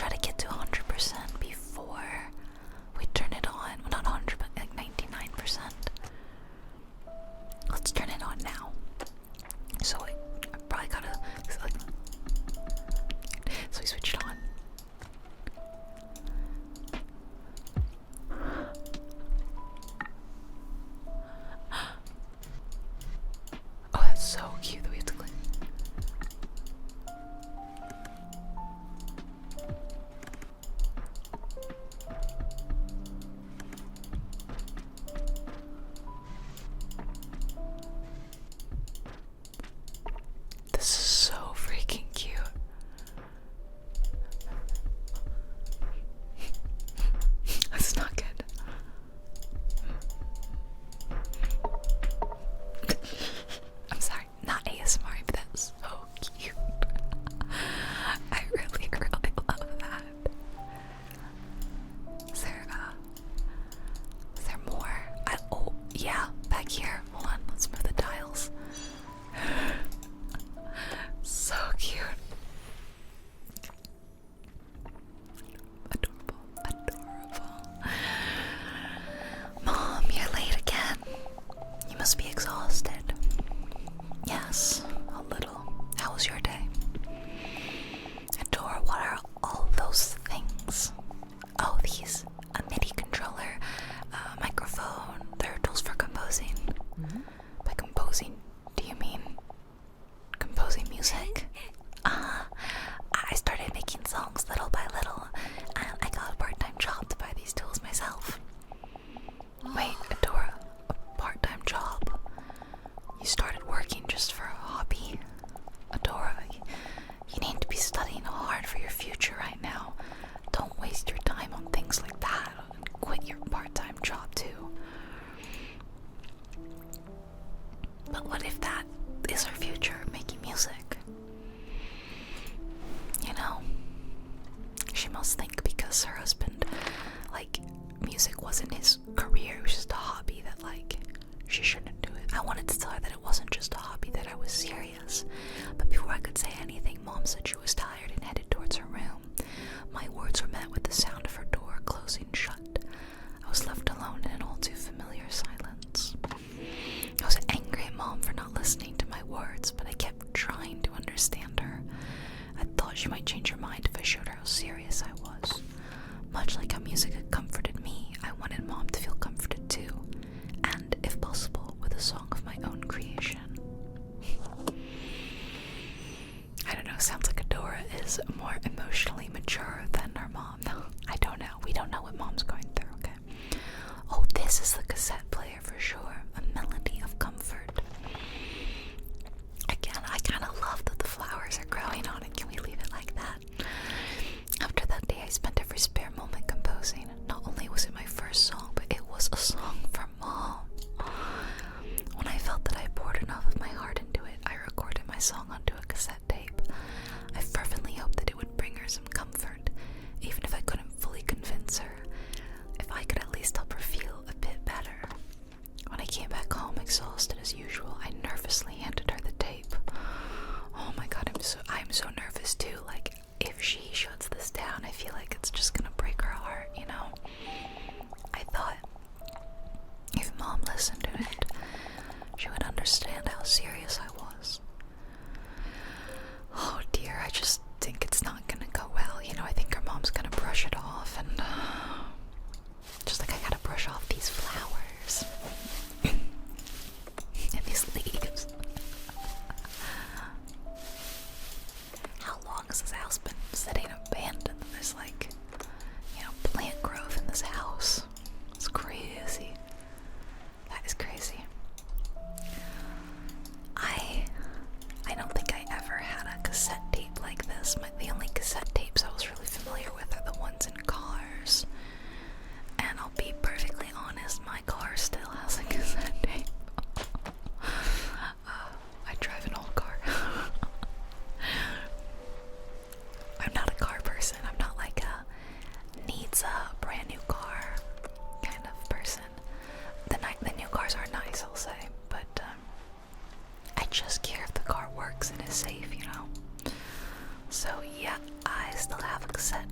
try to get to 100% before we turn it on. Well, not 100, but like 99%. Let's turn it on now. So I probably gotta. So we switched it on. Oh, that's so cute that we have to click. This is so freaking cute. That's not good. I'm sorry, not ASMR, but that's so cute. I really, really love that. Is there more? Oh, yeah, back here. Hold on, let's move the dials. So cute. Adorable, adorable. Mom, you're late again. You must be exhausted. Yes, a little. How was your day? Adore, what are all those things? Oh, these. A MIDI controller, a microphone. They're tools for composing. By composing, do you mean composing music? I started making songs little by little, and I got a part-time job to buy these tools myself. Wait, Adora, a part-time job? You started working just for a hobby? Adora, you need to be studying hard for your future right now. Don't waste your time on things like that, and quit your part-time job too. But what if that is her future, making music? You know, she must think because her husband, like, music wasn't his career, it was just a hobby that, like, she shouldn't do it. I wanted to tell her that it wasn't just a hobby, that I was serious. But before I could say anything, Mom said she was tired and headed towards her room. My words were met with the sound of her door closing shut. I was left alone in an all too familiar silence. I was angry at Mom for not listening to my words, but I kept trying to understand her. I thought she might change her mind if I showed her how serious I was. Much like how music had comforted me, I wanted Mom to feel comforted too, and, if possible, with a song of my own creation. I don't know, sounds like Adora is more emotionally mature than her mom. I don't know. We don't know what Mom's going through, okay? Oh, this is the cassette player for sure. A melody of comfort. Again, I kind of love that the flowers are growing on it. Can we leave it like that? After that day, I spent every spare moment composing. Not only was it my first song, but it was a song for Mom. When I felt that I poured enough of my heart into it, I recorded my song onto a cassette tape. I fervently hoped that it would bring her some comfort, even if I couldn't fully convince her. If I could at least help her feel a bit better. When I came back home, exhausted as usual, I nervously handed her the tape. Oh my god, I'm so nervous too. Like, if she shuts this down, I feel like it's just gonna break her heart, you know? I thought if Mom listened to it, she would understand how serious I was. Oh dear, I just think it's not gonna go well. You know, I think her mom's gonna brush it off, and just like I gotta brush off these flowers and these leaves. How long has this house been sitting abandoned? There's like, you know, plant growth in this house. It's crazy. That is crazy. I don't think I ever had a cassette tape like this. The only cassette tapes I was really familiar with are the ones in cars. And I'll be perfectly honest, my car still has a cassette tape. I drive an old car. I'm not a car person. I'm not like a needs a brand new car kind of person. The new cars are nice, I'll say, but I just care if the car works and is safe, you know? So yeah, I still have a cassette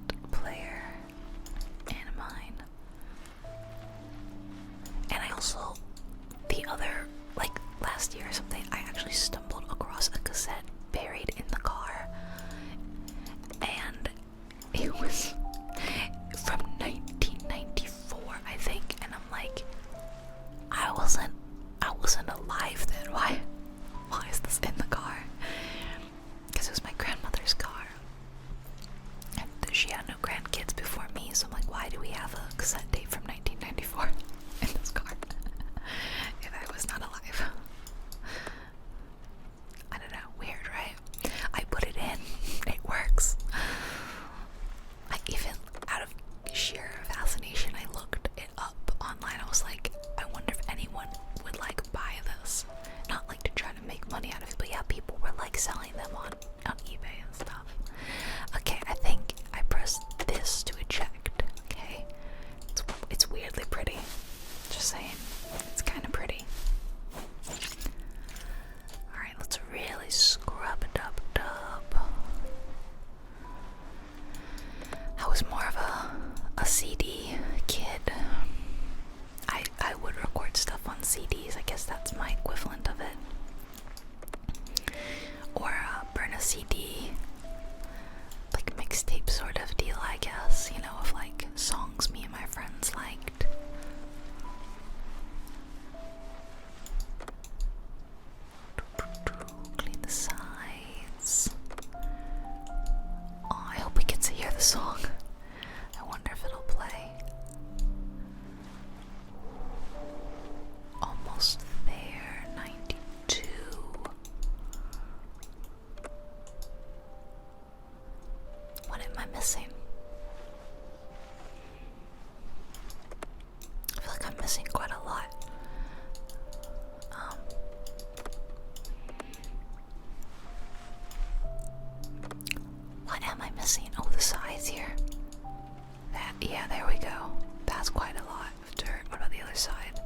Yeah, there we go. That's quite a lot of dirt. What about the other side?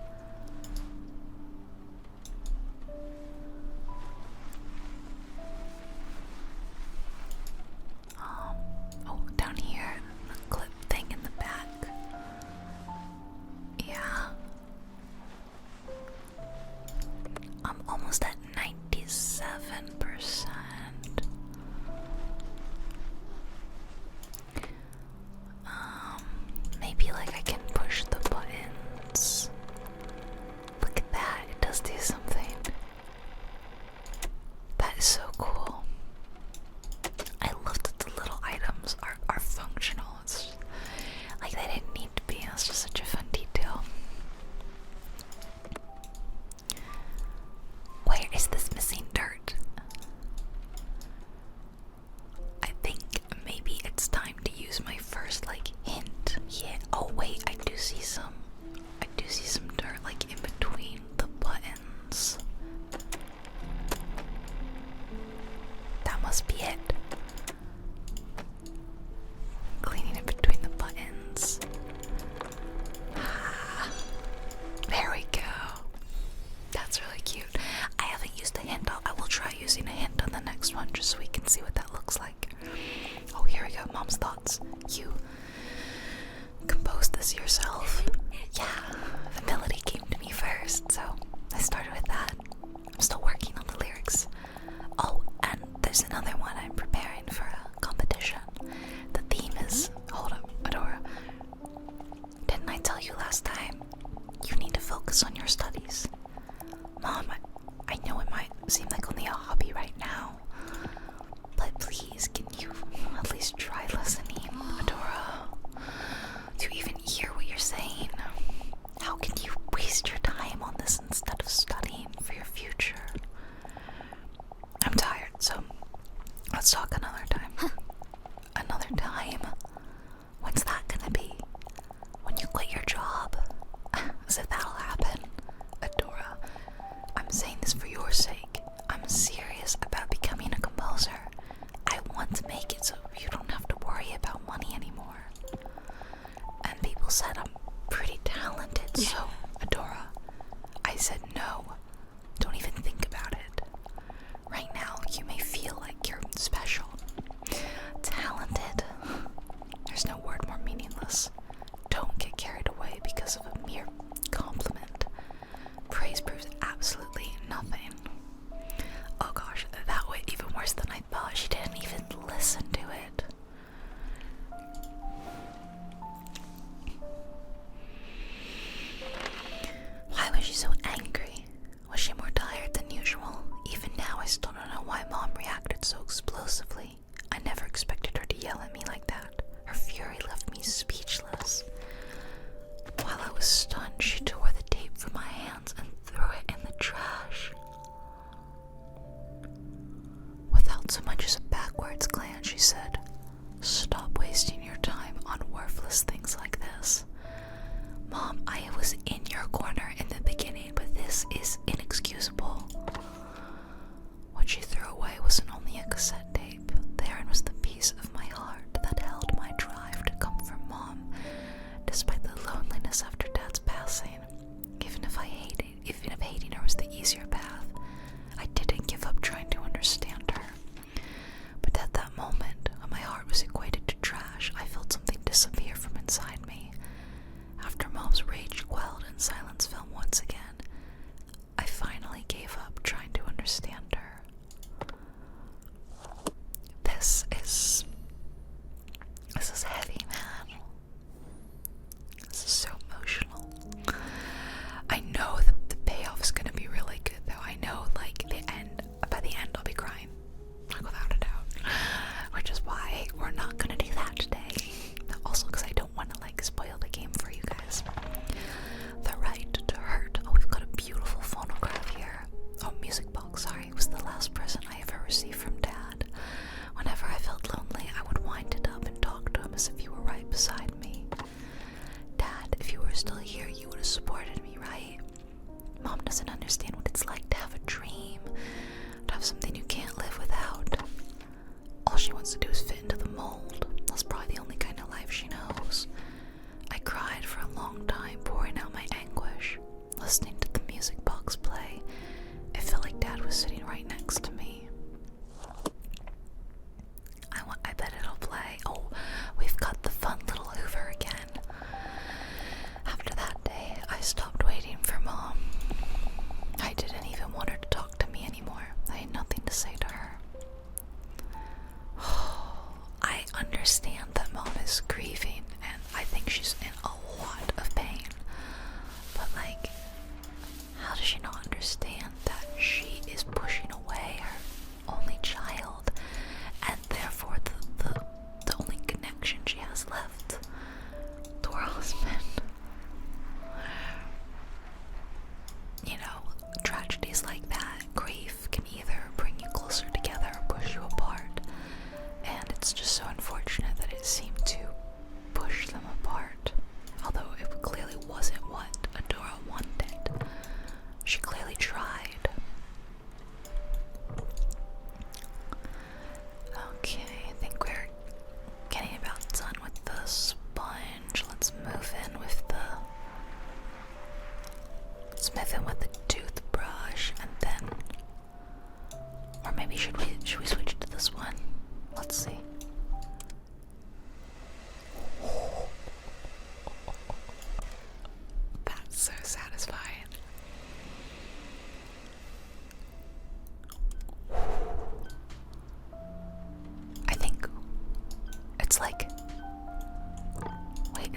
Oh, down here, the clip thing in the back. Yeah. I'm almost at 97%. Maybe like I can push the buttons. Look at that, it does do something. That is so cool. I love that the little items are functional. It's just, like they didn't need to be. It's just such a fun detail. Where is this missing dirt? I think maybe it's time to use my first like hint. Yeah. Oh wait, I do see some dirt like in between the buttons. That must be it. Cleaning it between the buttons. There we go. That's really cute. I haven't used a hint. I will try using a hint on the next one just so we can see what that looks like. Oh, here we go. Mom's thoughts. You composed this yourself? Yeah, the melody came to me first, so I started with that. I'm still working on the lyrics. Oh, and there's another one I'm preparing for a competition. The theme is, hold up, Adora. Didn't I tell you last time? You need to focus on your studies. Mom, I know it might seem like only a hobby right now, but please, can you at least try listening, Adora? To even hear what you're saying. How can you waste your time on this instead of studying for your future? I'm tired, so let's talk another time. Another time? When's that gonna be? When you quit your job? As if that'll happen. Adora, I'm saying this for your sake. I'm serious about becoming a composer. I want to make it so you don't have to worry about money anymore. And people said I'm pretty talented, so Adora, I said no. Don't even think about it. Right now, you may feel like you're special. Talented. There's no word more meaningless. Don't get carried away because of a mere compliment. Praise proves absolutely nothing. Oh gosh, that way even worse than I thought. She didn't even listen to it. Why was she so angry? Was she more tired than usual? Even now, I still don't know why Mom reacted so explosively. I never expected her to yell at me like that. Her fury left me speechless. While I was stunned, she tore the tape from my hands and threw it in the trash. Without so much as a backwards glance, she said, "Stop wasting your time on worthless things like this." Mom, I was in your corner in the beginning, but this is inexcusable. What she threw away wasn't only a cassette tape. Therein was the piece of my heart that held my drive to comfort Mom, despite the loneliness after Dad's passing. Even if hating her was the easier path, I didn't give up trying to understand her. But at that moment, when my heart was equated to trash, I felt something disappear from inside me. After Mom's rage quelled and silence fell once again, I finally gave up trying to understand her. This is heavy, man. This is so emotional. I know that the payoff is gonna be really good, though. I know, like, by the end, I'll be crying, like, without a doubt. Which is why we're not gonna do that today. Also, because I don't want to, like, spoil the game for you guys. The Right to Hurt. Oh, we've got a beautiful phonograph here. Oh, music box, sorry. It was the last present I ever received from Dad. Whenever I felt lonely, I would wind it up and talk to him as if he were right beside me. Dad, if you were still here, you would have supported me, right? Mom doesn't understand what it's like to have a dream, to have something you can't live without. All she wants to do is fit into the mold. That's probably the only kind of life she knows.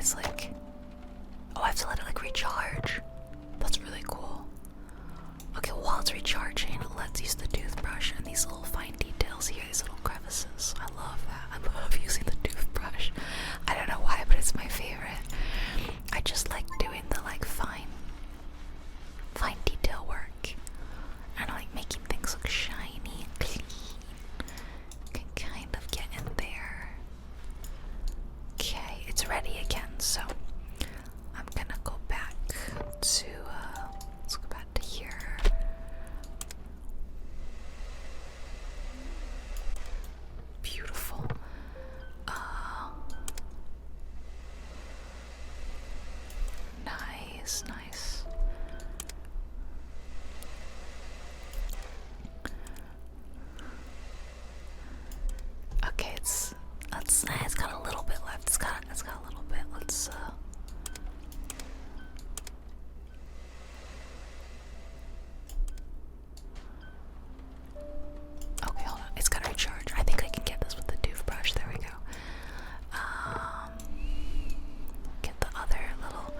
it's like, oh, I have to let it like recharge. That's really cool. Okay, while it's recharging, let's use the toothbrush and these little fine details here, these little crevices. I love that. I love using the toothbrush. I don't know why, but it's my favorite. I just like doing the like fine detail work. And I like making things look shiny and clean. Can kind of get in there. Okay, it's ready again, so I'm gonna go back to let's go back to here. Beautiful. Nice, nice. Okay, it's got a little bit left. It's got a little bit. Let's okay, hold on. It's gotta recharge. I think I can get this with the toothbrush. There we go. Get the other little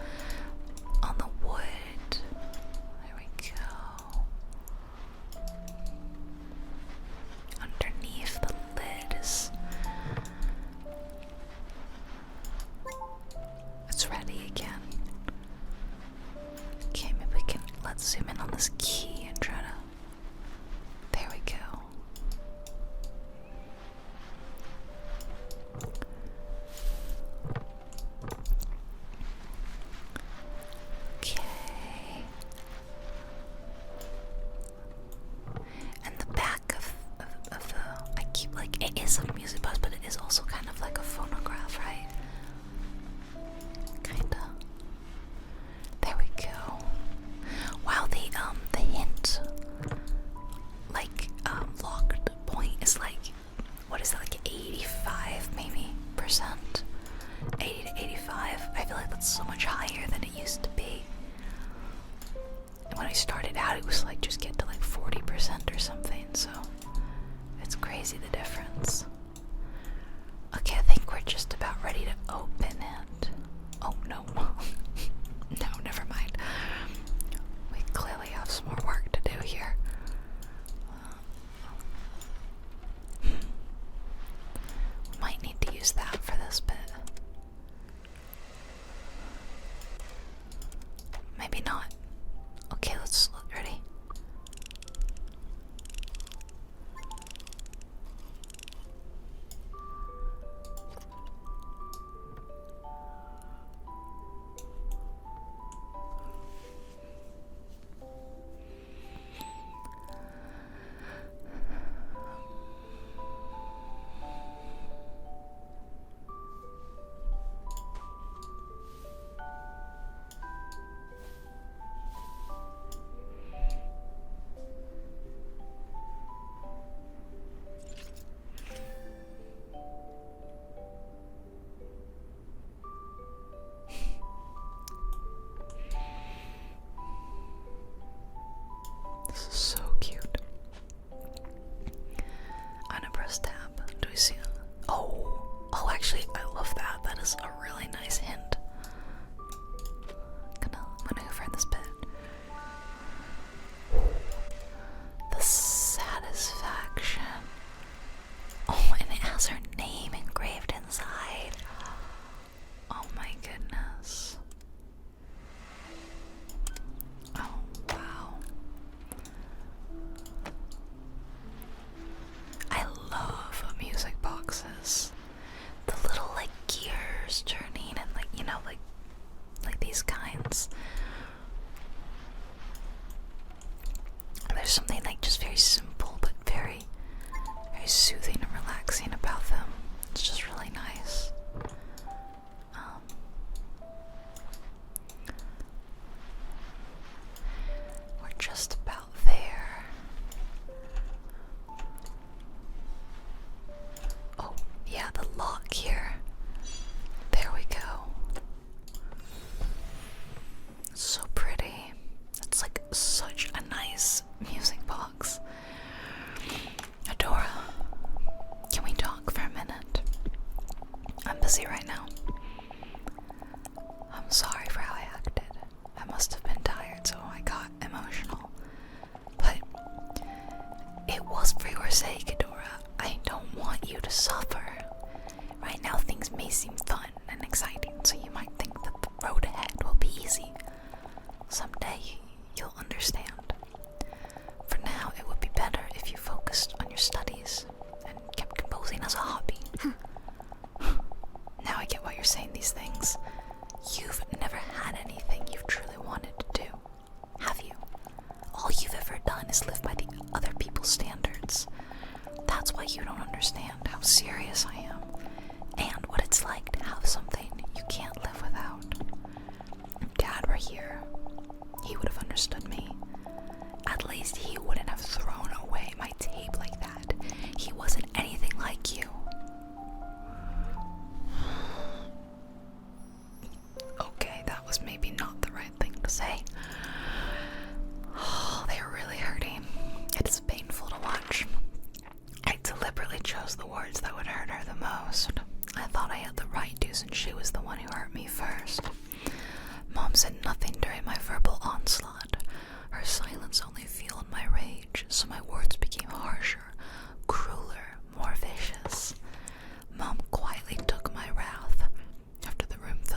on the wood. There we go. Underneath the lid is. It's ready again. Okay, maybe we can. Let's zoom in on this key and try to. There we go. Okay. And the back of the, I keep like, it is a music box, but it is also kind of like a phonograph, right? Kinda. There we go. Wow, the hint, like, locked point is like, what is that, like 85 maybe percent? 80 to 85. I feel like that's so much higher than it used to be. And when I started out, it was like just get to like 40% or something, so it's crazy the difference. Okay, I think we're just about ready to open it. Oh no. No, never mind. We clearly have some more work to do here. Might need to use that for this bit. Maybe not. Okay, let's look. Ready?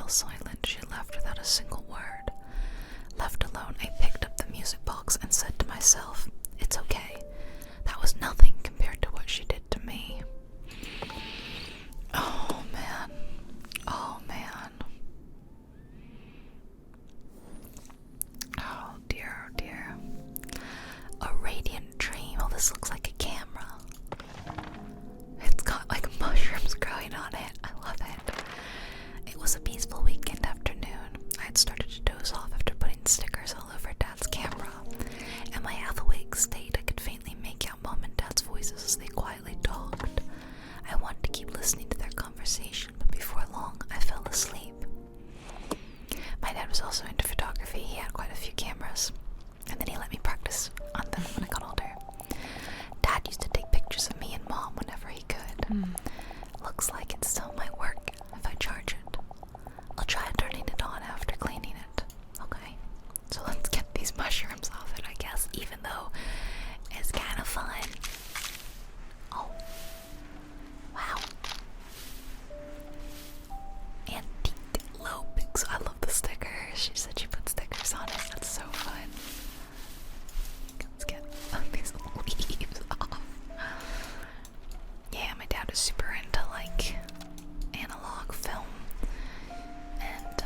silent. She left without a single word. Left alone, I picked up the music box and said to myself, "It's okay. That was nothing compared to what she did to me." Oh man. Oh man. Oh dear, oh dear. A radiant dream. Oh, this looks like a camera. It's got like mushrooms growing on it. I love it. It was a peaceful weekend afternoon. I had started to doze off after putting stickers all over Dad's camera. In my half-awake state, I could faintly make out Mom and Dad's voices as they quietly talked. I wanted to keep listening to their conversation, but before long, I fell asleep. My dad was also into photography. He had quite a few cameras, and then he let me practice on them when I got older. Dad used to take pictures of me and Mom whenever he could. Looks like it still might work if I charge it. I'll try turning it on after cleaning it. Okay, so let's get these mushrooms off it, I guess, even though it's kind of fun. Oh, wow. Antique low pixel. I love the stickers. She said she put stickers on it. That's so fun. Let's get these leaves off. Yeah, my dad was super into like analog film, and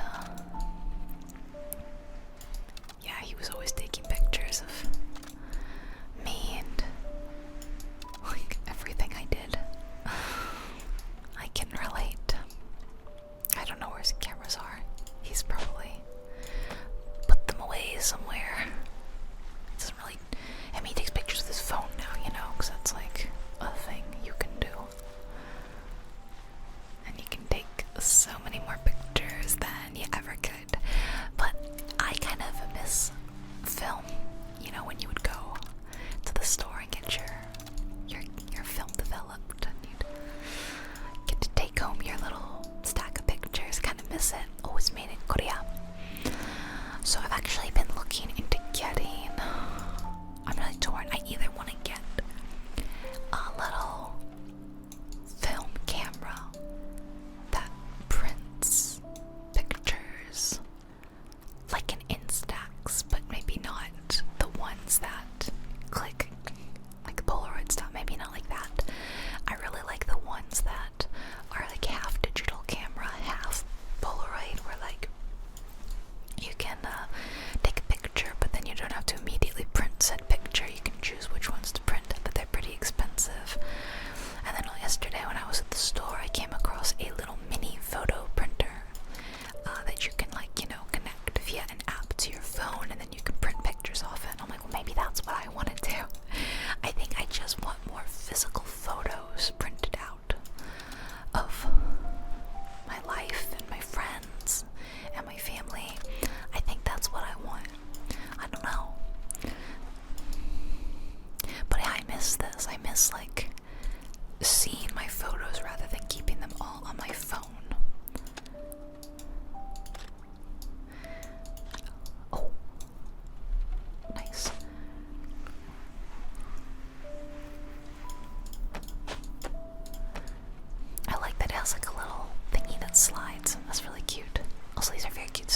yeah, he was always taking pictures of me and like everything I did. I can relate. I don't know where his cameras are. He's probably put them away somewhere. It doesn't really. I mean, he takes pictures with his phone now, you know, because that's like a thing you can do. And you can take so many more pictures than you ever could. But I kind of miss film, you know, when you would go to the store and get your film developed, and you'd get to take home your little stack of pictures. Kind of miss it. Always made in Korea. So I've actually been looking into getting, I'm really torn. I either want to get a little film camera that prints pictures like an Instax, but maybe not the ones that click like Polaroid stuff. Maybe not like that. I really like the ones that are like half digital camera, half Polaroid, where like you can take a picture, but then you don't have to immediately print said picture. You can choose which ones to print, but they're pretty expensive. And then yesterday when I was at the store, I came across a little mini photo printer that you can, like, you know, connect via an app to your phone, and then you can print pictures off it. And I'm like, well, maybe that's what I want to do. I think I just want more physical photos printed out of my life and my friends and my family. I think that's what I want. I don't know. But yeah, I miss this. I miss like seeing my photos rather than keeping them all on my phone. Oh, nice. I like that it has like a little thingy that slides. That's really cute. Also, these are very cute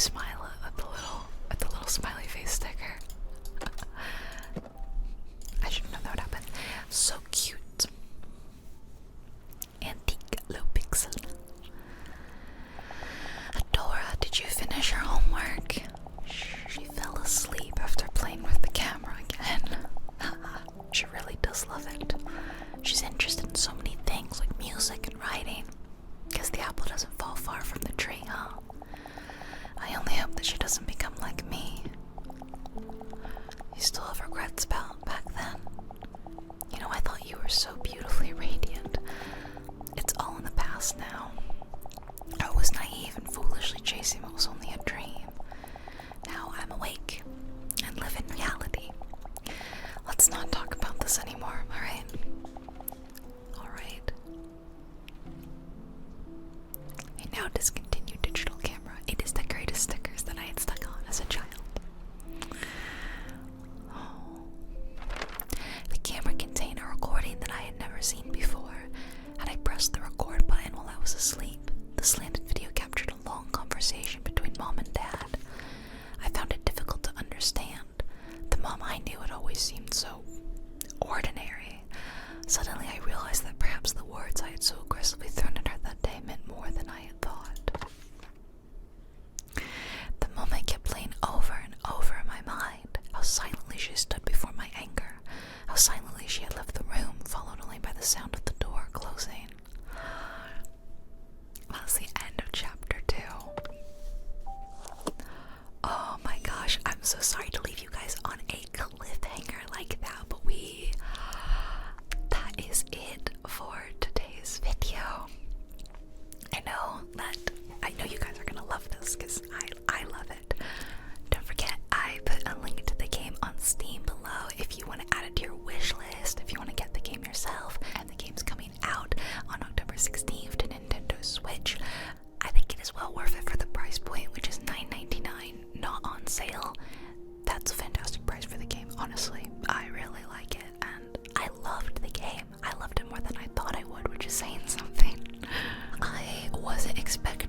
smile at the little smiley face sticker. I shouldn't know that would happen. So cute. Antique low pixel. Adora, did you finish your homework? She fell asleep after playing with the camera again. She really does love it. She's interested in so many things like music and writing. Guess the apple doesn't fall far from the tree, huh? I only hope that she doesn't become like me. You still have regrets about back then? You know, I thought you were so beautifully radiant. It's all in the past now. I was naive and foolishly chasing what was only a dream. Now I'm awake and live in reality. Let's not talk about this anymore, alright? Alright. A now discontinued digital camera. It is the greatest stickers that I had stuck on as a child. Oh. The camera contained a recording that I had never seen before. Had I pressed the record button while I was asleep, the slanted video captured a long conversation between Mom and Dad. I found it difficult to understand. The Mom I knew had always seemed so ordinary. Suddenly I realized that perhaps the words I had so aggressively thrown at her that day meant more than I had thought. The moment kept playing over and over in my mind. How silently she stood before my anger. How silently she had left the room, followed only by the sound of the door closing. That's the end of chapter 2. Oh my gosh, I'm so sorry to leave you guys on a cliffhanger like that, but that is it for today's video. I know you guys are gonna love this because I love it. Don't forget, I put a link to the game on Steam below if you want to add it to your wish list, if you want to get the game yourself. And the game's coming out on October 16th to Nintendo Switch. I think it is well worth it for the price point, which is $9.99, not on sale. That's a fantastic price for the game, honestly. I really like it, and I loved the game. I loved it more than I thought I would, which is saying something. I wasn't expecting